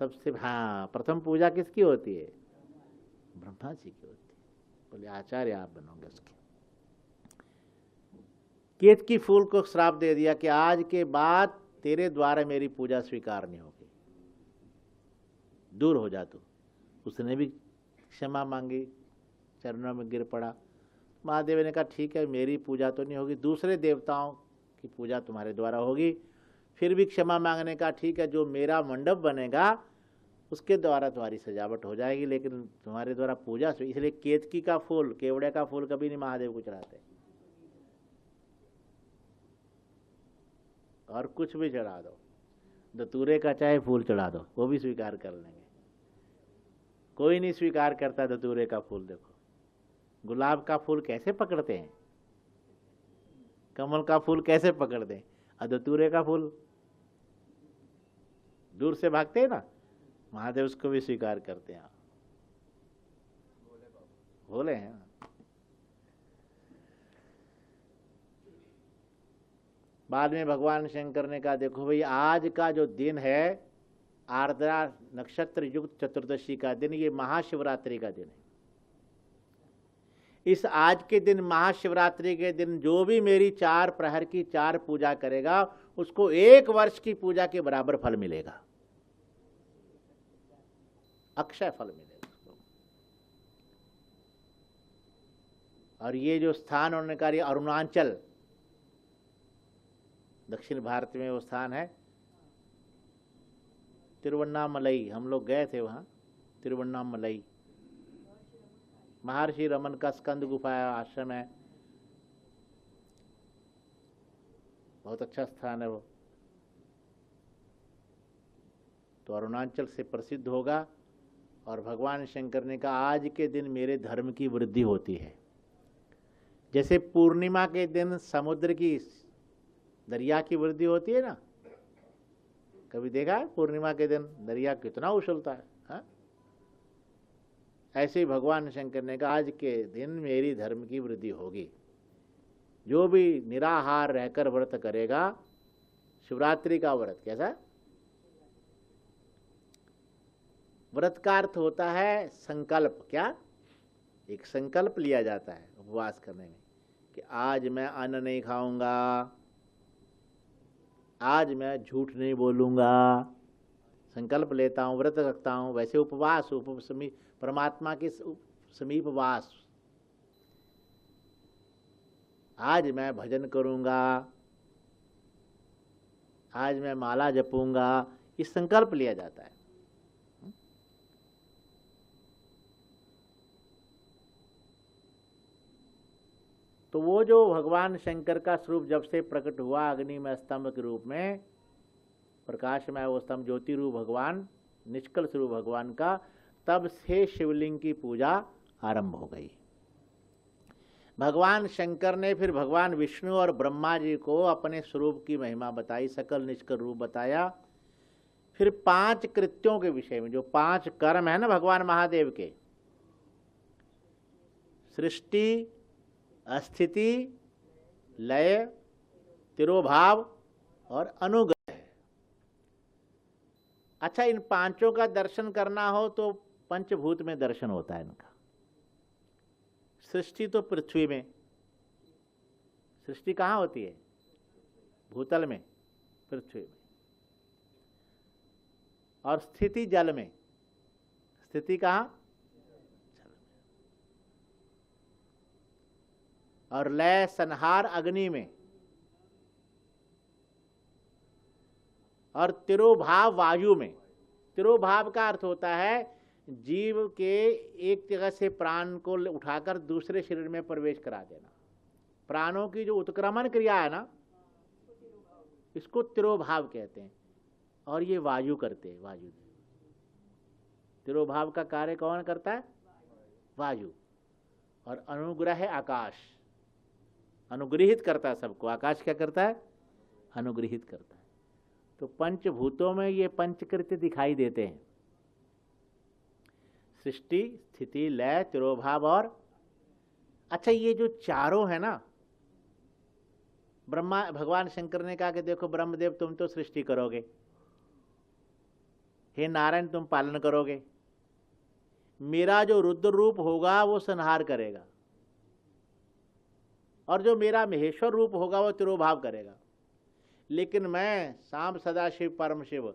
सबसे। हाँ, प्रथम पूजा किसकी होती है? ब्रह्मा जी की होती है। बोले आचार्य आप बनोगे उसके। केतकी फूल को श्राप दे दिया कि आज के बाद तेरे द्वारा मेरी पूजा स्वीकार नहीं होगी, दूर हो जा तू। उसने भी क्षमा मांगी, चरणों में गिर पड़ा। महादेव ने कहा ठीक है, मेरी पूजा तो नहीं होगी, दूसरे देवताओं की पूजा तुम्हारे द्वारा होगी। फिर भी क्षमा मांगने का ठीक है, जो मेरा मंडप बनेगा उसके द्वारा तुम्हारी सजावट हो जाएगी, लेकिन तुम्हारे द्वारा पूजा। इसलिए केतकी का फूल, केवड़े का फूल कभी नहीं महादेव को चढ़ाते, और कुछ भी चढ़ा दो, धतूरे का चाहे फूल चढ़ा दो, वो भी स्वीकार कर लेंगे। कोई नहीं स्वीकार करता धतूरे का फूल। देखो गुलाब का फूल कैसे पकड़ते हैं, कमल का फूल कैसे पकड़ते हैं, और धतूरे का फूल दूर से भागते हैं ना, महादेव उसको भी स्वीकार करते हैं। बोले हैं। बाद में भगवान शंकर ने कहा देखो भाई, आज का जो दिन है, आर्द्रा नक्षत्र युक्त चतुर्दशी का दिन, ये महाशिवरात्रि का दिन है। इस आज के दिन, महाशिवरात्रि के दिन, जो भी मेरी 4 प्रहर की 4 पूजा करेगा, उसको 1 वर्ष की पूजा के बराबर फल मिलेगा, अक्षय फल मिलेगा उसको। और ये जो स्थान उन्होंने कहा, अरुणाचल, दक्षिण भारत में वो स्थान है, तिरुवन्नामलई। हम लोग गए थे वहाँ, तिरुवन्नामलई महर्षि रमन का स्कंद गुफा आश्रम है, बहुत अच्छा स्थान है वो। तो अरुणाचल से प्रसिद्ध होगा। और भगवान शंकर ने कहा आज के दिन मेरे धर्म की वृद्धि होती है। जैसे पूर्णिमा के दिन समुद्र की, दरिया की वृद्धि होती है ना, कभी देखा है पूर्णिमा के दिन दरिया कितना उछलता है, हाँ? ऐसे ही भगवान शंकर ने कहा आज के दिन मेरी धर्म की वृद्धि होगी। जो भी निराहार रहकर व्रत करेगा, शिवरात्रि का व्रत, कैसा व्रत का अर्थ होता है संकल्प। क्या? एक संकल्प लिया जाता है उपवास करने में कि आज मैं अन्न नहीं खाऊंगा, आज मैं झूठ नहीं बोलूंगा, संकल्प लेता हूं, व्रत रखता हूं। वैसे उपवास, परमात्मा के समीप वास, आज मैं भजन करूंगा, आज मैं माला जपूंगा, इस संकल्प लिया जाता है। तो वो जो भगवान शंकर का स्वरूप जब से प्रकट हुआ अग्नि में स्तंभ के रूप में, प्रकाश में वो स्तंभ ज्योति रूप भगवान, निष्कल स्वरूप भगवान का, तब से शिवलिंग की पूजा आरंभ हो गई। भगवान शंकर ने फिर भगवान विष्णु और ब्रह्मा जी को अपने स्वरूप की महिमा बताई, सकल निष्कल रूप बताया। फिर 5 कृत्यों के विषय में, जो 5 कर्म है ना भगवान महादेव के, सृष्टि, अस्थिति, लय, तिरोभाव और अनुग्रह। अच्छा, इन 5 का दर्शन करना हो तो पंचभूत में दर्शन होता है इनका। सृष्टि तो पृथ्वी में, सृष्टि कहाँ होती है? भूतल में, पृथ्वी में। और स्थिति जल में, स्थिति कहाँ? और लय संहार अग्नि में, और तिरोभाव वायु में। तिरोभाव का अर्थ होता है जीव के एक जगह से प्राण को उठाकर दूसरे शरीर में प्रवेश करा देना। प्राणों की जो उत्क्रमण क्रिया है ना, इसको तिरोभाव कहते हैं। और ये वायु करते हैं, वायु। तिरोभाव का कार्य कौन करता है? वायु। और अनुग्रह है आकाश, अनुग्रहित करता है सबको। आकाश क्या करता है? अनुग्रहित करता है। तो पंचभूतों में ये पंचकृत्य दिखाई देते हैं, सृष्टि, स्थिति, लय, तिरोभाव और। अच्छा, ये जो चारों है ना, ब्रह्मा, भगवान शंकर ने कहा कि देखो ब्रह्मदेव तुम तो सृष्टि करोगे, हे नारायण तुम पालन करोगे, मेरा जो रुद्र रूप होगा वो संहार करेगा, और जो मेरा महेश्वर रूप होगा वो तिरोभाव करेगा। लेकिन मैं सांब सदाशिव परम शिव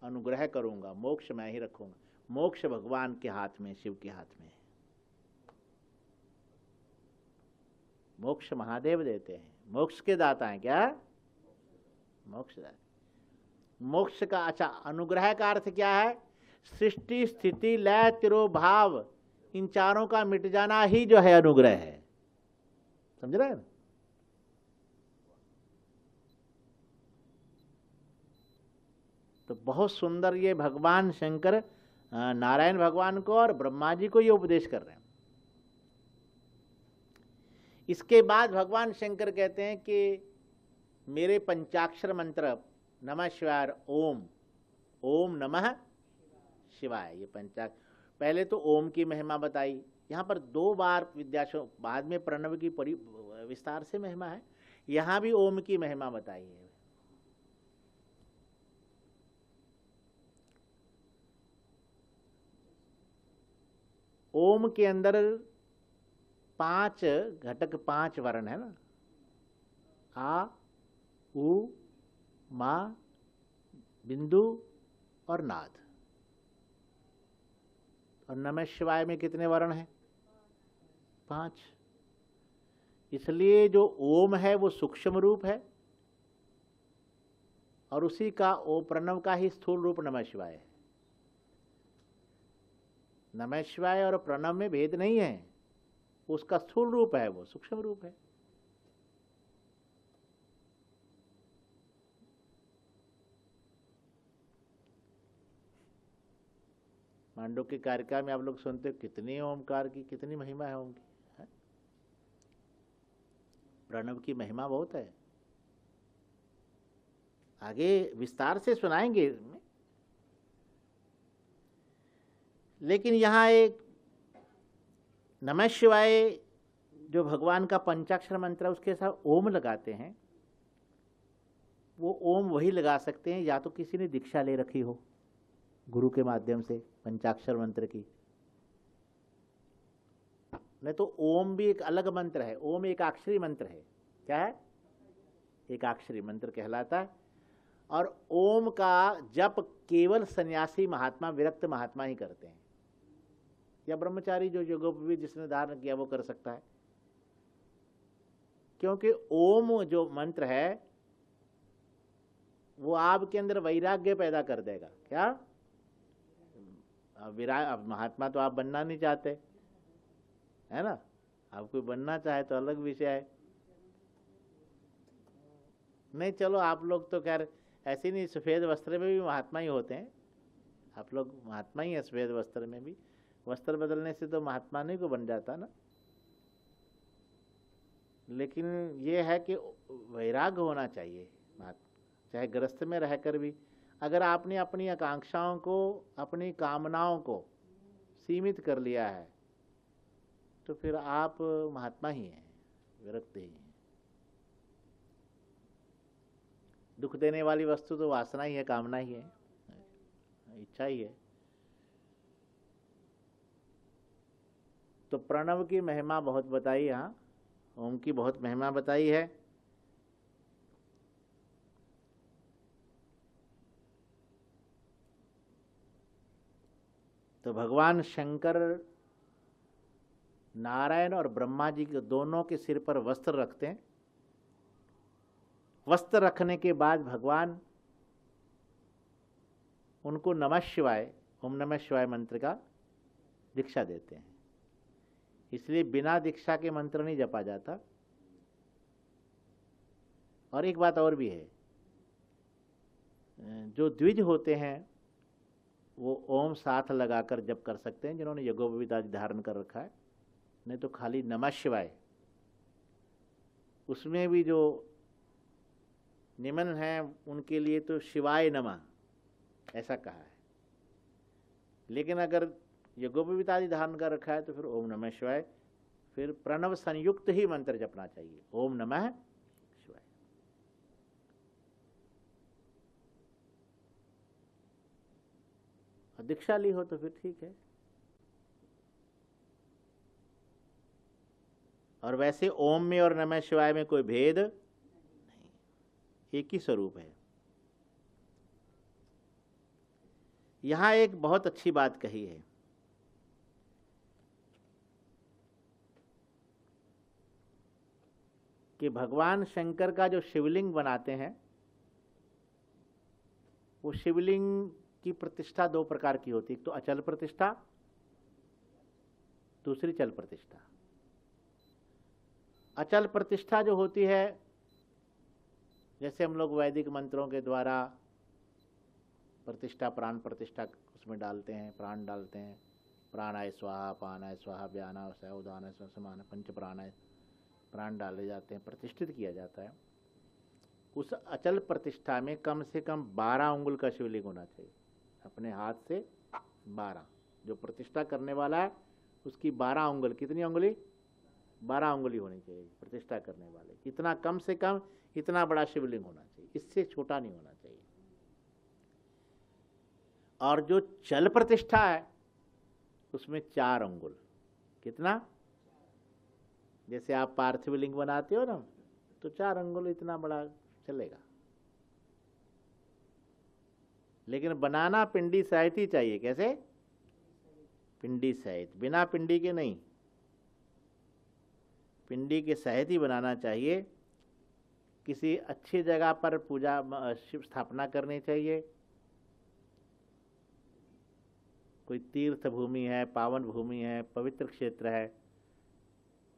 अनुग्रह करूंगा, मोक्ष मैं ही रखूंगा। मोक्ष भगवान के हाथ में, शिव के हाथ में है। मोक्ष महादेव देते हैं, मोक्ष के दाता हैं। क्या? मोक्ष दाता। मोक्ष का, अच्छा, अनुग्रह का अर्थ क्या है? सृष्टि, स्थिति, लय, तिरोभाव, इन चारों का मिट जाना ही जो है अनुग्रह है। समझ रहे हैं? तो बहुत सुंदर ये भगवान शंकर नारायण भगवान को और ब्रह्मा जी को ये उपदेश कर रहे हैं। इसके बाद भगवान शंकर कहते हैं कि मेरे पंचाक्षर मंत्र नमः शिवाय, ओम, ओम नमः शिवाय, ये पंचाक्षर। पहले तो ओम की महिमा बताई, यहाँ पर 2 बार विद्याशो, बाद में प्रणव की विस्तार से महिमा है, यहाँ भी ओम की महिमा बताई है। ओम के अंदर 5 घटक, 5 वर्ण है ना, आ, उ, मा, बिंदु और नाद। और नमः शिवाय में कितने वर्ण हैं? 5। इसलिए जो ओम है वो सूक्ष्म रूप है, और उसी का ओ प्रणव का ही स्थूल रूप नमः शिवाय है। नमः शिवाय और प्रणव में भेद नहीं है, उसका स्थूल रूप है, वो सूक्ष्म रूप है। मांडू की कारिका में आप लोग सुनते हो कितनी ओमकार की कितनी महिमा है ओम की, है? प्रणव की महिमा बहुत है, आगे विस्तार से सुनाएंगे। लेकिन यहां एक नमः शिवाय जो भगवान का पंचाक्षर मंत्र है उसके साथ ओम लगाते हैं, वो ओम वही लगा सकते हैं या तो किसी ने दीक्षा ले रखी हो गुरु के माध्यम से पंचाक्षर मंत्र की, नहीं तो ओम भी एक अलग मंत्र है। ओम एक अक्षरी मंत्र है। क्या है? एक अक्षरी मंत्र कहलाता है। और ओम का जप केवल सन्यासी महात्मा, विरक्त महात्मा ही करते हैं, या ब्रह्मचारी जो योगोपवीत जिसने धारण किया वो कर सकता है, क्योंकि ओम जो मंत्र है वो आपके अंदर वैराग्य पैदा कर देगा। क्या? अब महात्मा तो आप बनना नहीं चाहते, है ना? आप कोई बनना चाहे तो अलग विषय है। नहीं, चलो आप लोग तो खैर ऐसे नहीं, सफेद वस्त्र में भी महात्मा ही होते हैं, आप लोग महात्मा ही है सफेद वस्त्र में भी। वस्त्र बदलने से तो महात्मा नहीं को बन जाता ना। लेकिन ये है कि वैराग्य होना चाहिए, चाहे गृहस्थ में रहकर भी। अगर आपने अपनी आकांक्षाओं को, अपनी कामनाओं को सीमित कर लिया है तो फिर आप महात्मा ही हैं, विरक्त ही हैं। दुख देने वाली वस्तु तो वासना ही है, कामना ही है, इच्छा ही है। तो प्रणव की महिमा बहुत बताई, यहाँ ओम की बहुत महिमा बताई है। तो भगवान शंकर नारायण और ब्रह्मा जी के दोनों के सिर पर वस्त्र रखते हैं। वस्त्र रखने के बाद भगवान उनको नमः शिवाय, ओम नमः शिवाय मंत्र का दीक्षा देते हैं। इसलिए बिना दीक्षा के मंत्र नहीं जपा जाता। और एक बात और भी है, जो द्विज होते हैं वो ओम साथ लगाकर जप कर सकते हैं, जिन्होंने यज्ञोपवीत आदि धारण कर रखा है। नहीं तो खाली नमः शिवाय, उसमें भी जो निमन है उनके लिए तो शिवाय नमः ऐसा कहा है। लेकिन अगर यज्ञोपवीत आदि धारण कर रखा है तो फिर ओम नमः शिवाय, फिर प्रणव संयुक्त ही मंत्र जपना चाहिए, ओम नमः शिवाय। दीक्षाली हो तो फिर ठीक है। और वैसे ओम में और नमः शिवाय में कोई भेद नहीं, एक ही स्वरूप है। यहां एक बहुत अच्छी बात कही है कि भगवान शंकर का जो शिवलिंग बनाते हैं, वो शिवलिंग की प्रतिष्ठा दो प्रकार की होती है। एक तो अचल प्रतिष्ठा, दूसरी चल प्रतिष्ठा। अचल प्रतिष्ठा जो होती है, जैसे हम लोग वैदिक मंत्रों के द्वारा प्रतिष्ठा, प्राण प्रतिष्ठा उसमें डालते हैं, प्राण डालते हैं, प्राणाय स्वाहा, पानाय स्वाहा, व्यानाय उदानाय समान, पंच प्राणाय प्राण डाले जाते हैं, प्रतिष्ठित किया जाता है। उस अचल प्रतिष्ठा में कम से कम 12 अंगुल का शिवलिंग होना चाहिए, अपने हाथ से 12। जो प्रतिष्ठा करने वाला है उसकी 12 अंगुल, कितनी अंगुली? 12 अंगुली होनी चाहिए प्रतिष्ठा करने वाले। इतना कम से कम इतना बड़ा शिवलिंग होना चाहिए, इससे छोटा नहीं होना चाहिए। और जो चल प्रतिष्ठा है उसमें 4 अंगुल। कितना? जैसे आप पार्थिव लिंग बनाते हो ना, तो 4 अंगुल इतना बड़ा चलेगा। लेकिन बनाना पिंडी सहित ही चाहिए। कैसे? पिंडी सहित, बिना पिंडी के नहीं, पिंडी के सहित ही बनाना चाहिए। किसी अच्छी जगह पर पूजा शिव स्थापना करनी चाहिए। कोई तीर्थ भूमि है, पावन भूमि है, पवित्र क्षेत्र है,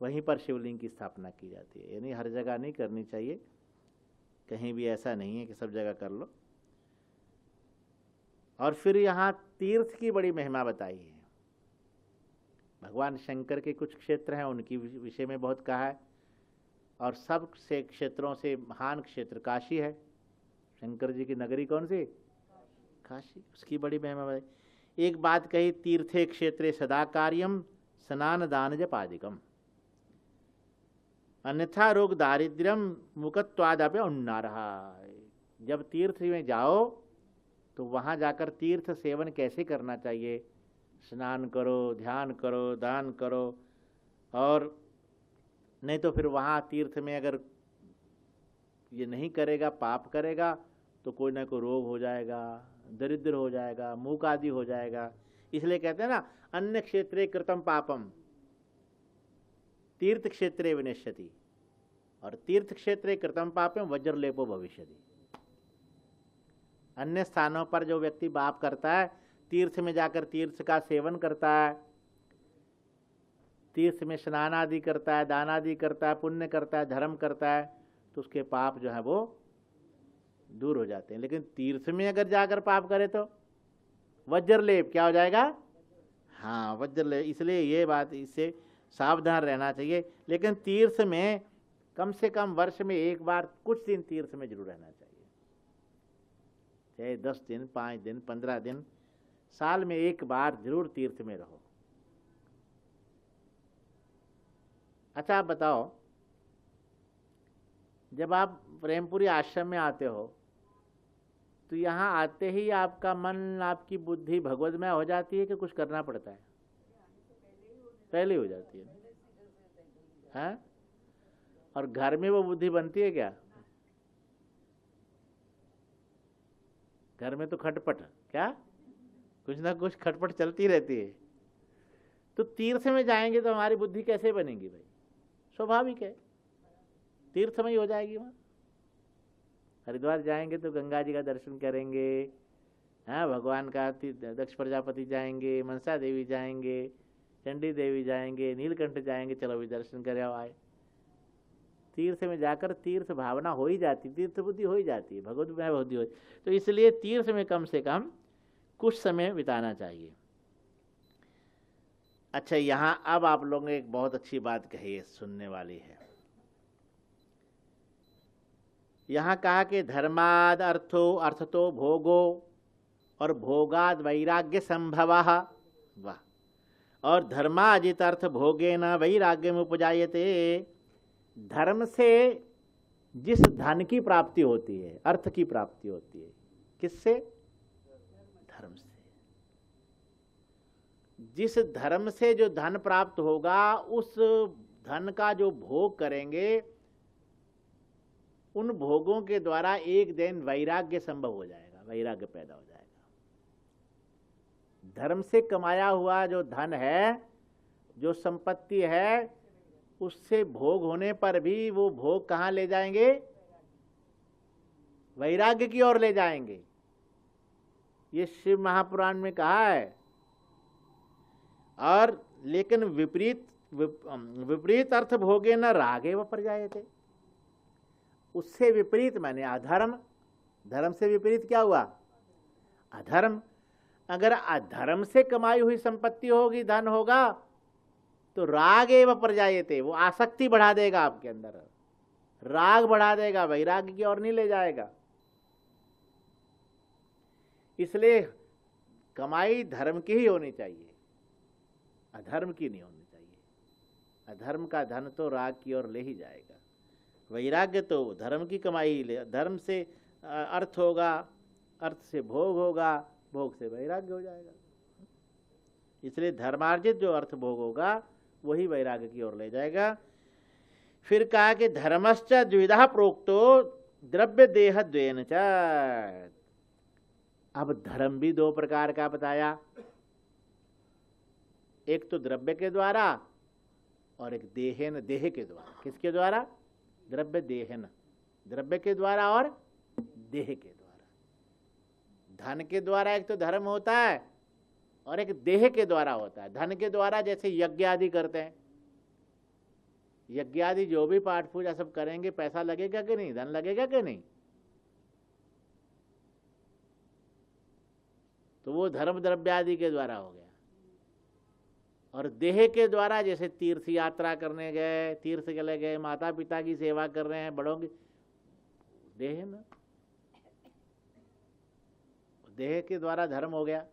वहीं पर शिवलिंग की स्थापना की जाती है। यानी हर जगह नहीं करनी चाहिए, कहीं भी ऐसा नहीं है कि सब जगह कर लो। और फिर यहाँ तीर्थ की बड़ी महिमा बताई है। भगवान शंकर के कुछ क्षेत्र हैं, उनकी विषय में बहुत कहा है, और सब से क्षेत्रों से महान क्षेत्र काशी है। शंकर जी की नगरी कौन सी? काशी। उसकी बड़ी महिमा बताई। एक बात कही, तीर्थे क्षेत्रे सदा कार्यम स्नान दान जपादिकम अन्यथा रोग दारिद्र्यम मुकत्वादपि उन्नारहा। जब तीर्थ में जाओ तो वहाँ जाकर तीर्थ सेवन कैसे करना चाहिए? स्नान करो, ध्यान करो, दान करो, और नहीं तो फिर वहाँ तीर्थ में अगर ये नहीं करेगा, पाप करेगा, तो कोई ना कोई रोग हो जाएगा, दरिद्र हो जाएगा, मूक आदि हो जाएगा। इसलिए कहते हैं ना, अन्य क्षेत्रे कृतम पापम तीर्थ क्षेत्रे विनश्यति, और तीर्थ क्षेत्रे कृतम पापम वज्रलेपो भविष्यति। अन्य स्थानों पर जो व्यक्ति पाप करता है, तीर्थ में जाकर तीर्थ का सेवन करता है, तीर्थ में स्नान आदि करता है, दान आदि करता है, पुण्य करता है, धर्म करता है, तो उसके पाप जो है वो दूर हो जाते हैं। लेकिन तीर्थ में अगर जाकर पाप करे तो वज्रलेप क्या हो जाएगा? हाँ, वज्रलेप। इसलिए ये बात, इससे सावधान रहना चाहिए। लेकिन तीर्थ में कम से कम वर्ष में एक बार कुछ दिन तीर्थ में जरूर रहना चाहिए, चाहे 10 दिन, 5 दिन, 15 दिन, साल में एक बार जरूर तीर्थ में रहो। अच्छा, आप बताओ, जब आप प्रेमपुरी आश्रम में आते हो तो यहाँ आते ही आपका मन, आपकी बुद्धि भगवतमय हो जाती है कि कुछ करना पड़ता है? पहले हो जाती है, हाँ? और घर में वो बुद्धि बनती है क्या? घर में तो खटपट, क्या कुछ ना कुछ खटपट चलती रहती है। तो तीर्थ में जाएंगे तो हमारी बुद्धि कैसे बनेगी भाई? स्वाभाविक है, तीर्थमय हो जाएगी। वहाँ हरिद्वार जाएंगे तो गंगा जी का दर्शन करेंगे, हाँ, भगवान का दक्ष प्रजापति जाएंगे, मनसा देवी जाएंगे, चंडी देवी जाएंगे, नीलकंठ जाएंगे, चलो भी दर्शन करे आए। तीर्थ में जाकर तीर्थ भावना हो ही जाती, तीर्थ बुद्धि हो ही जाती है, भगवत बुद्धि हो। तो इसलिए तीर्थ में कम से कम कुछ समय बिताना चाहिए। अच्छा, यहाँ अब आप लोगों ने एक बहुत अच्छी बात कही है, सुनने वाली है। यहाँ कहा कि धर्माद अर्थो अर्थतो भोगो और भोगाद वैराग्य संभवः। वाह। और धर्माजित अर्थ भोगे न वैराग्यम उपजायते। धर्म से जिस धन की प्राप्ति होती है, अर्थ की प्राप्ति होती है, किससे? धर्म से। जिस धर्म से जो धन प्राप्त होगा, उस धन का जो भोग करेंगे, उन भोगों के द्वारा एक दिन वैराग्य संभव हो जाएगा, वैराग्य पैदा हो जाएगा। धर्म से कमाया हुआ जो धन है, जो संपत्ति है, उससे भोग होने पर भी वो भोग कहाँ ले जाएंगे? वैराग्य की ओर ले जाएंगे। ये शिव महापुराण में कहा है। और लेकिन विपरीत अर्थ भोगे न रागे व प्रजायते। उससे विपरीत माने अधर्म, धर्म से विपरीत क्या हुआ? अधर्म। अगर अधर्म से कमाई हुई संपत्ति होगी, धन होगा, तो राग एवं प्रजायते, वो आसक्ति बढ़ा देगा आपके अंदर, राग बढ़ा देगा, वैराग्य की ओर नहीं ले जाएगा। इसलिए कमाई धर्म की ही होनी चाहिए, अधर्म की नहीं होनी चाहिए। अधर्म का धन तो राग की ओर ले ही जाएगा। वैराग्य तो धर्म की कमाई ले, धर्म से अर्थ होगा, अर्थ से भोग होगा, भोग से वैराग्य हो जाएगा। इसलिए धर्मार्जित जो अर्थ भोग होगा वही वैराग्य की ओर ले जाएगा। फिर कहा कि धर्मश्च द्विधा प्रोक्तो द्रव्य देह द्वेन च। अब धर्म भी दो प्रकार का बताया, एक तो द्रव्य के द्वारा और एक देहेन, देह के द्वारा। किसके द्वारा? द्रव्य देहेन, द्रव्य के द्वारा और देह के द्वारा। धन के द्वारा एक तो धर्म होता है और एक देह के द्वारा होता है। धन के द्वारा जैसे यज्ञ आदि करते हैं, यज्ञ आदि जो भी पाठ पूजा सब करेंगे, पैसा लगेगा कि नहीं, धन लगेगा कि नहीं? तो वो धर्म द्रव्य आदि के द्वारा हो गया। और देह के द्वारा, जैसे तीर्थ यात्रा करने गए, तीर्थ चले गए, माता पिता की सेवा कर रहे हैं, बड़ों की, देह ना, देह के द्वारा धर्म हो गया।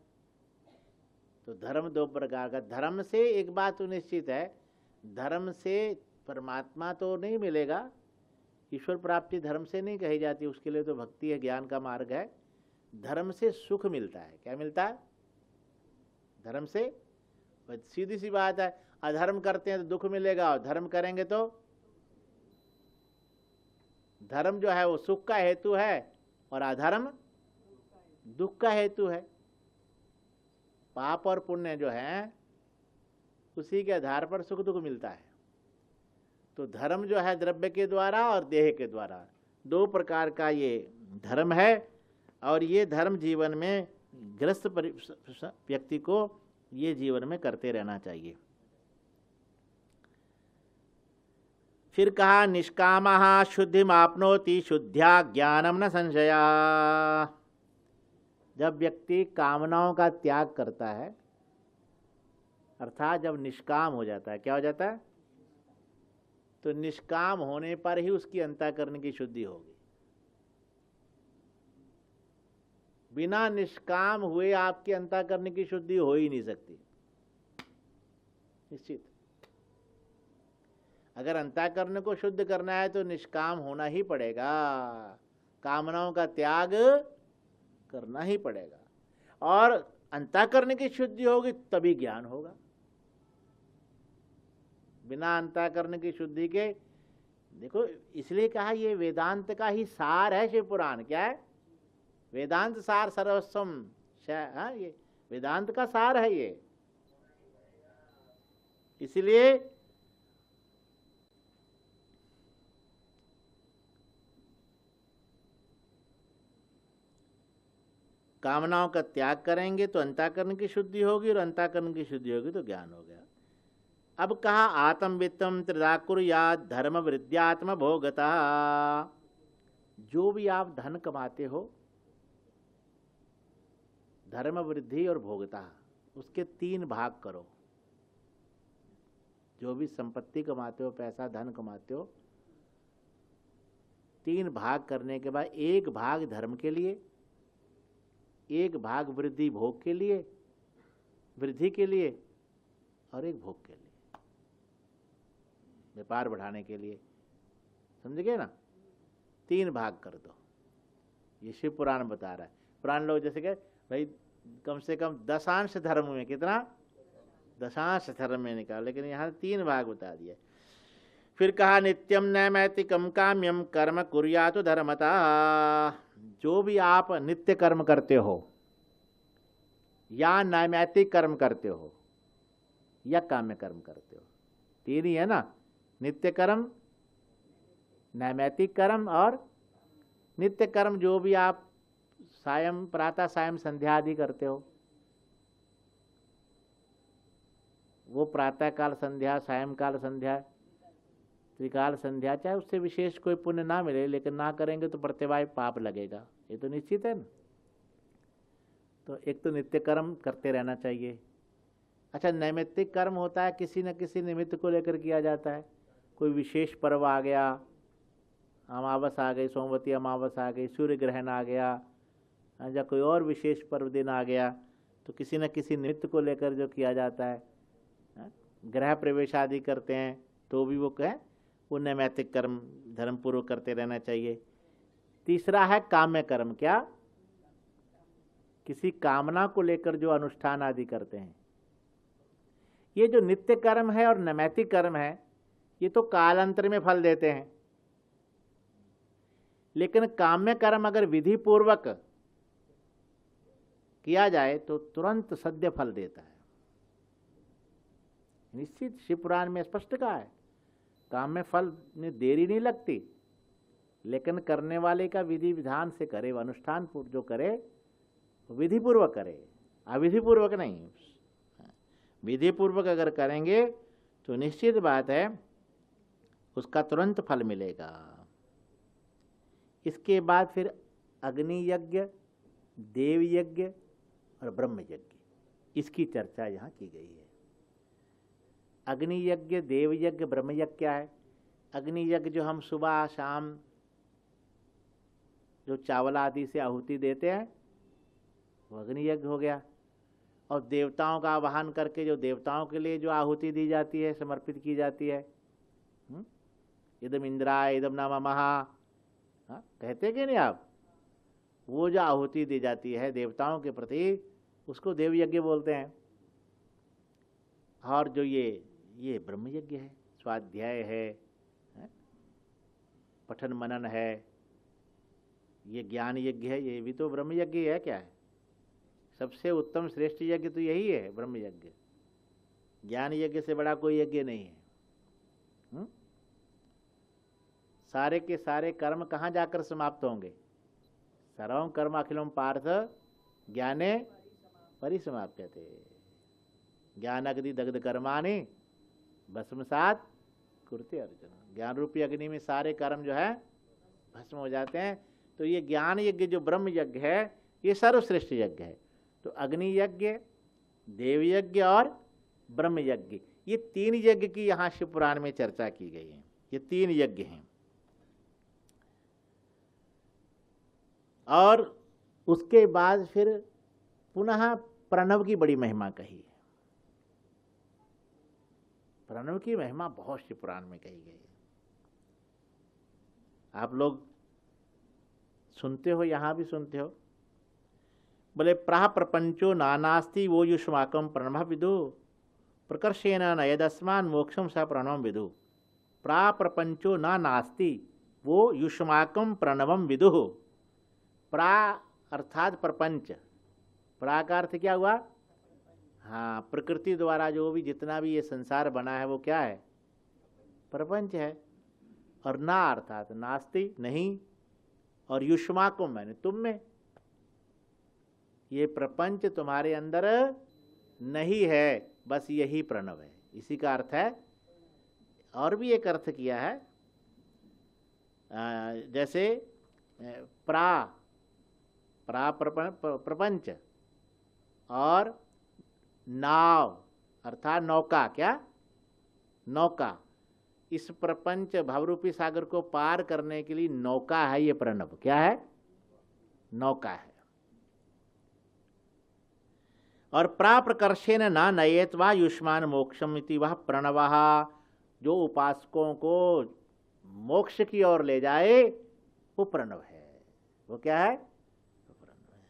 तो धर्म दो प्रकार का। धर्म से एक बात तो निश्चित है, धर्म से परमात्मा तो नहीं मिलेगा, ईश्वर प्राप्ति धर्म से नहीं कही जाती, उसके लिए तो भक्ति है, ज्ञान का मार्ग है। धर्म से सुख मिलता है। क्या मिलता है? धर्म से। सीधी सी बात है, अधर्म करते हैं तो दुख मिलेगा, और धर्म करेंगे तो, धर्म जो है वो सुख का हेतु है और अधर्म दुख का हेतु है। पाप और पुण्य जो है उसी के आधार पर सुख दुख मिलता है। तो धर्म जो है द्रव्य के द्वारा और देह के द्वारा, दो प्रकार का ये धर्म है। और ये धर्म जीवन में ग्रस्त व्यक्ति को ये जीवन में करते रहना चाहिए। फिर कहा निष्कामः शुद्धिमाप्नोति शुद्ध्या ज्ञानम न संशया। जब व्यक्ति कामनाओं का त्याग करता है, अर्थात जब निष्काम हो जाता है, क्या हो जाता है? तो निष्काम होने पर ही उसकी अंतःकरण की शुद्धि होगी। बिना निष्काम हुए आपकी अंतःकरण की शुद्धि हो ही नहीं सकती, निश्चित। अगर अंतःकरण को शुद्ध करना है तो निष्काम होना ही पड़ेगा, कामनाओं का त्याग करना ही पड़ेगा, और अंतःकरण की शुद्धि होगी तभी ज्ञान होगा। बिना अंतःकरण की शुद्धि के, देखो इसलिए कहा ये वेदांत का ही सार है शिव पुराण। क्या है? वेदांत सार सर्वस्वम। हाँ, ये वेदांत का सार है ये। इसलिए कामनाओं का त्याग करेंगे तो अंतःकरण की शुद्धि होगी, और अंतःकरण की शुद्धि होगी तो ज्ञान हो गया। अब कहा आत्मवित्तम त्रिधा कुर्यात् धर्म वृद्ध्यात्म भोगता। जो भी आप धन कमाते हो, धर्म वृद्धि और भोगता, उसके 3 भाग करो। जो भी संपत्ति कमाते हो, पैसा धन कमाते हो, 3 भाग करने के बाद 1 भाग धर्म के लिए, 1 भाग वृद्धि भोग के लिए, वृद्धि के लिए, और 1 भोग के लिए, व्यापार बढ़ाने के लिए। समझ गए ना? 3 भाग कर दो। ये शिव पुराण बता रहा है। पुराण लोग जैसे कहे भाई कम से कम 10 धर्म में, कितना? 10 धर्म में निकाल, लेकिन यहाँ 3 भाग बता दिया। फिर कहा नित्यम नैमित्तिकम काम्यम कर्म कुर्यातु धर्मता। जो भी आप नित्य कर्म करते हो, या नैमित्तिक कर्म करते हो, या काम्य कर्म करते हो, 3 ही है ना? नित्य कर्म, नैमित्तिक कर्म और नित्य कर्म। जो भी आप सायं, प्रातः सायं संध्या आदि करते हो, वो प्रातः काल संध्या, सायंकाल संध्या, त्रिकाल संध्या, चाहे उससे विशेष कोई पुण्य ना मिले, लेकिन ना करेंगे तो प्रत्यवाय पाप लगेगा, ये तो निश्चित है ना। तो एक तो नित्य कर्म करते रहना चाहिए। अच्छा, नैमित्तिक कर्म होता है, किसी न किसी निमित्त को लेकर किया जाता है। कोई विशेष पर्व आ गया, अमावस आ गई, सोमवती अमावस आ गई, सूर्य ग्रहण आ गया, या कोई और विशेष पर्व दिन आ गया, तो किसी न किसी निमित्त को लेकर जो किया जाता है, गृह प्रवेश आदि करते हैं, तो भी वो कहें वो नैमित्तिक कर्म धर्मपूर्वक करते रहना चाहिए। तीसरा है काम्य कर्म। क्या? किसी कामना को लेकर जो अनुष्ठान आदि करते हैं। ये जो नित्य कर्म है और नैमित्तिक कर्म है, ये तो कालांतर में फल देते हैं, लेकिन काम्य कर्म अगर विधि पूर्वक किया जाए तो तुरंत सद्य फल देता है। निश्चित शिव पुराण में स्पष्ट कहा है, काम में फल में देरी नहीं लगती, लेकिन करने वाले का विधि विधान से करे, अनुष्ठान जो करे विधि पूर्वक करे, अविधि पूर्वक नहीं। विधि पूर्वक अगर करेंगे तो निश्चित बात है उसका तुरंत फल मिलेगा। इसके बाद फिर अग्नि यज्ञ, देव यज्ञ और ब्रह्म यज्ञ, इसकी चर्चा यहाँ की गई है। अग्नि यज्ञ, देव यज्ञ, ब्रह्म यज्ञ क्या है? अग्नि यज्ञ जो हम सुबह शाम जो चावल आदि से आहुति देते हैं वो अग्नि यज्ञ हो गया। और देवताओं का आवाहन करके जो देवताओं के लिए जो आहुति दी जाती है, समर्पित की जाती है, इदम इंद्राय इदम नामा महा, कहते कि नहीं आप? वो जो आहुति दी जाती है देवताओं के प्रति, उसको देव यज्ञ बोलते हैं। और जो ये ब्रह्म यज्ञ है, स्वाध्याय है, पठन मनन है, ये ज्ञान यज्ञ है, ये भी तो ब्रह्म यज्ञ है। क्या है? सबसे उत्तम श्रेष्ठ यज्ञ तो यही है, ब्रह्म यज्ञ। ज्ञान यज्ञ से बड़ा कोई यज्ञ नहीं है। सारे के सारे कर्म कहाँ जाकर समाप्त होंगे? सर्वं कर्म अखिलम पार्थ ज्ञाने परिसमाप्यते। ज्ञान अग्नि दग्ध कर्माणि भस्मसात् कुरुते अर्जुन। ज्ञान रूपी अग्नि में सारे कर्म जो है भस्म हो जाते हैं। तो ये ज्ञान यज्ञ जो ब्रह्म यज्ञ है, ये सर्वश्रेष्ठ यज्ञ है। तो अग्नि यज्ञ, देव यज्ञ और ब्रह्म यज्ञ, ये तीन यज्ञ की यहाँ शिव पुराण में चर्चा की गई है। ये तीन यज्ञ हैं। और उसके बाद फिर पुनः प्रणव की बड़ी महिमा कही है। प्रणव की महिमा बहुत शिव पुराण में कही गई है। आप लोग सुनते हो, यहां भी सुनते हो। बोले प्राह प्रपंचो नानास्ति वो युष्माकम प्रणव विदु प्रकर्षेण नयदस्मान मोक्षम स प्रणवम विदु। प्रा प्रपंचो न नास्ति वो युष्माकम प्रणवम विदु। प्रा अर्थात प्रपंच। प्रा का अर्थ क्या हुआ? हाँ, प्रकृति द्वारा जो भी जितना भी ये संसार बना है वो क्या है? प्रपंच है। और ना अर्थात नास्ति नहीं, और युष्माकुम मैंने तुम में। ये प्रपंच तुम्हारे अंदर नहीं है, बस यही प्रणव है, इसी का अर्थ है। और भी एक अर्थ किया है, जैसे प्रा प्रपंच और नाव अर्थात नौका। क्या? नौका। इस प्रपंच भवरूपी सागर को पार करने के लिए नौका है ये प्रणव। क्या है? नौका है। और प्राप्रकर्षेण न नयेत्वा युष्मान मोक्षम इति वह प्रणव। जो उपासकों को मोक्ष की ओर ले जाए वो प्रणव है। वो क्या है? वो प्रणव है।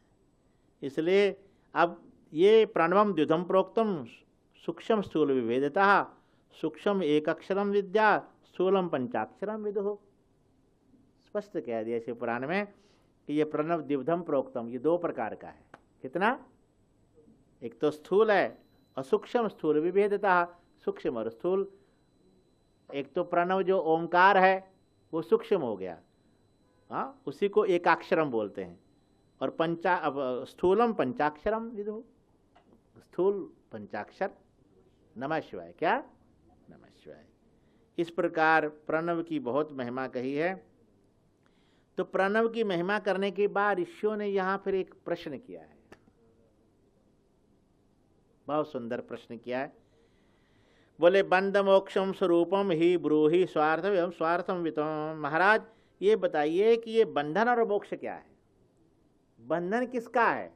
इसलिए अब ये प्रणवम द्विधम प्रोक्तम सूक्ष्म स्थूल विभेदतः। सूक्ष्म एक अक्षरम विद्या, स्थूलम पंचाक्षरम विदुः। स्पष्ट कह दिया शिव पुराण में कि ये प्रणव द्विधम प्रोक्तम, ये दो प्रकार का है। कितना? एक तो स्थूल है और सूक्ष्म स्थूल विभेदतः, सूक्ष्म और स्थूल। एक तो प्रणव जो ओंकार है वो सूक्ष्म हो गया, हाँ, उसी को एकाक्षरम बोलते हैं। और स्थूलम पंचाक्षरम विदुः, स्थूल पंचाक्षर। नमः शिवाय। क्या? नमः शिवाय। इस प्रकार प्रणव की बहुत महिमा कही है। तो प्रणव की महिमा करने के बाद ऋषियों ने यहां फिर एक प्रश्न किया है, बहुत सुंदर प्रश्न किया है। बोले बंध मोक्षम स्वरूपम ही ब्रूहि स्वार्थम एवं स्वार्थम वितम। महाराज ये बताइए कि ये बंधन और मोक्ष क्या है? बंधन किसका है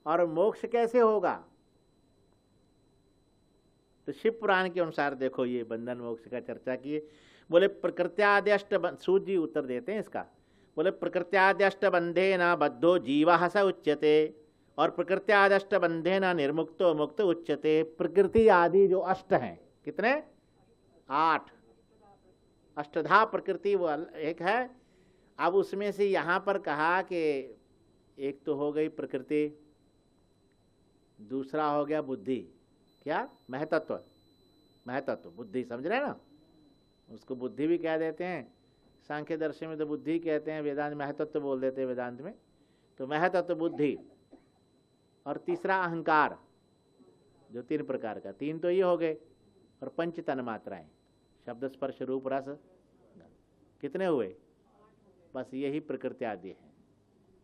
और मोक्ष कैसे होगा? तो शिव पुराण के अनुसार देखो, ये बंधन मोक्ष का चर्चा की। बोले प्रकृत्याद्यष्ट, सूत जी उत्तर देते हैं इसका। बोले प्रकृत्याद्यष्ट बंधे न बद्धो जीवा स उच्यते, और प्रकृत्यादष्ट बंधे न निर्मुक्तो मुक्त उच्यते। प्रकृति आदि जो अष्ट हैं, कितने? 8 अष्टधा प्रकृति वो एक है। अब उसमें से यहां पर कहा कि एक तो हो गई प्रकृति, दूसरा हो गया बुद्धि। क्या? महतत्व। महतत्व बुद्धि, समझ रहे हैं ना? उसको बुद्धि भी कह देते हैं, सांख्य दर्शन में तो बुद्धि कहते हैं, वेदांत महतत्व बोल देते हैं वेदांत में। तो महतत्व बुद्धि, और तीसरा अहंकार, जो 3 प्रकार का। 3 तो ये हो गए, और पंच तन मात्राएं, शब्द स्पर्श रूप रस, कितने हुए? बस यही प्रकृति आदि है,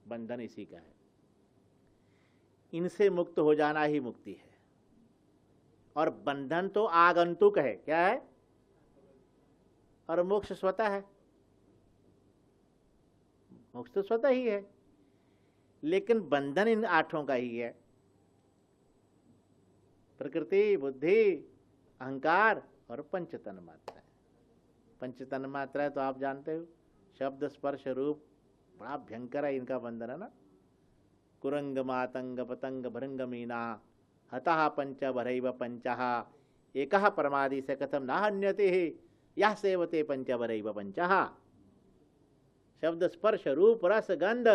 बंधन इसी का है। इनसे मुक्त हो जाना ही मुक्ति है। और बंधन तो आगंतुक है, क्या है? और मोक्ष स्वतः है। मोक्ष तो स्वतः ही है, लेकिन बंधन इन आठों का ही है। प्रकृति, बुद्धि, अहंकार और पंचतन मात्रा। पंचतन मात्रा है तो आप जानते हो, शब्द स्पर्श रूप, बड़ा भयंकर है इनका बंधन, है ना। कुरंग मातंग पतंग भृंग मीना हतः पंच भरैव पंचः एकः परमादि से कथम न हन्यते यः सेवते पंच भरैव पंचः। शब्द स्पर्श रूप रस गंध,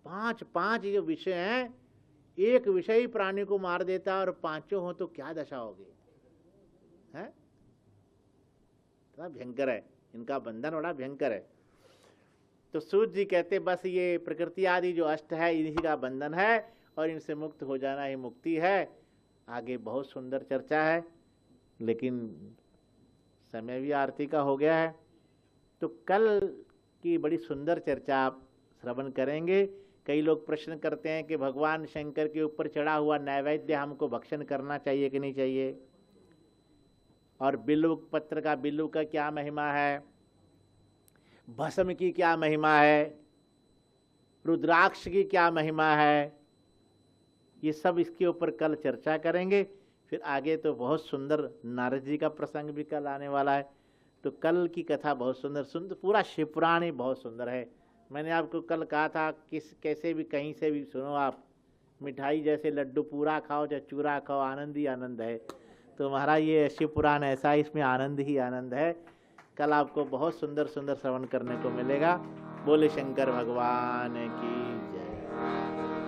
पांच ये विषय हैं। एक विषय ही प्राणी को मार देता है और पांचों हो तो क्या दशा होगी, है? बड़ा भयंकर है इनका बंधन, बड़ा भयंकर है। तो सूत जी कहते बस ये प्रकृति आदि जो अष्ट है इन्हीं का बंधन है और इनसे मुक्त हो जाना ही मुक्ति है। आगे बहुत सुंदर चर्चा है, लेकिन समय भी आरती का हो गया है, तो कल की बड़ी सुंदर चर्चा आप श्रवण करेंगे। कई लोग प्रश्न करते हैं कि भगवान शंकर के ऊपर चढ़ा हुआ नैवेद्य हमको भक्षण करना चाहिए कि नहीं चाहिए, और बिल्व पत्र का, बिल्व का क्या महिमा है, भस्म की क्या महिमा है, रुद्राक्ष की क्या महिमा है, ये सब इसके ऊपर कल चर्चा करेंगे। फिर आगे तो बहुत सुंदर नारद जी का प्रसंग भी कल आने वाला है। तो कल की कथा बहुत सुंदर सुंदर, पूरा शिवपुराण ही बहुत सुंदर है। मैंने आपको कल कहा था कैसे भी कहीं से भी सुनो आप, मिठाई जैसे लड्डू पूरा खाओ चाहे चूरा खाओ, आनंद ही आनंद है। तो महाराज ये शिवपुराण ऐसा, इसमें आनंद ही आनंद है। कल आपको बहुत सुंदर सुंदर श्रवण करने को मिलेगा। बोले शंकर भगवान की जय।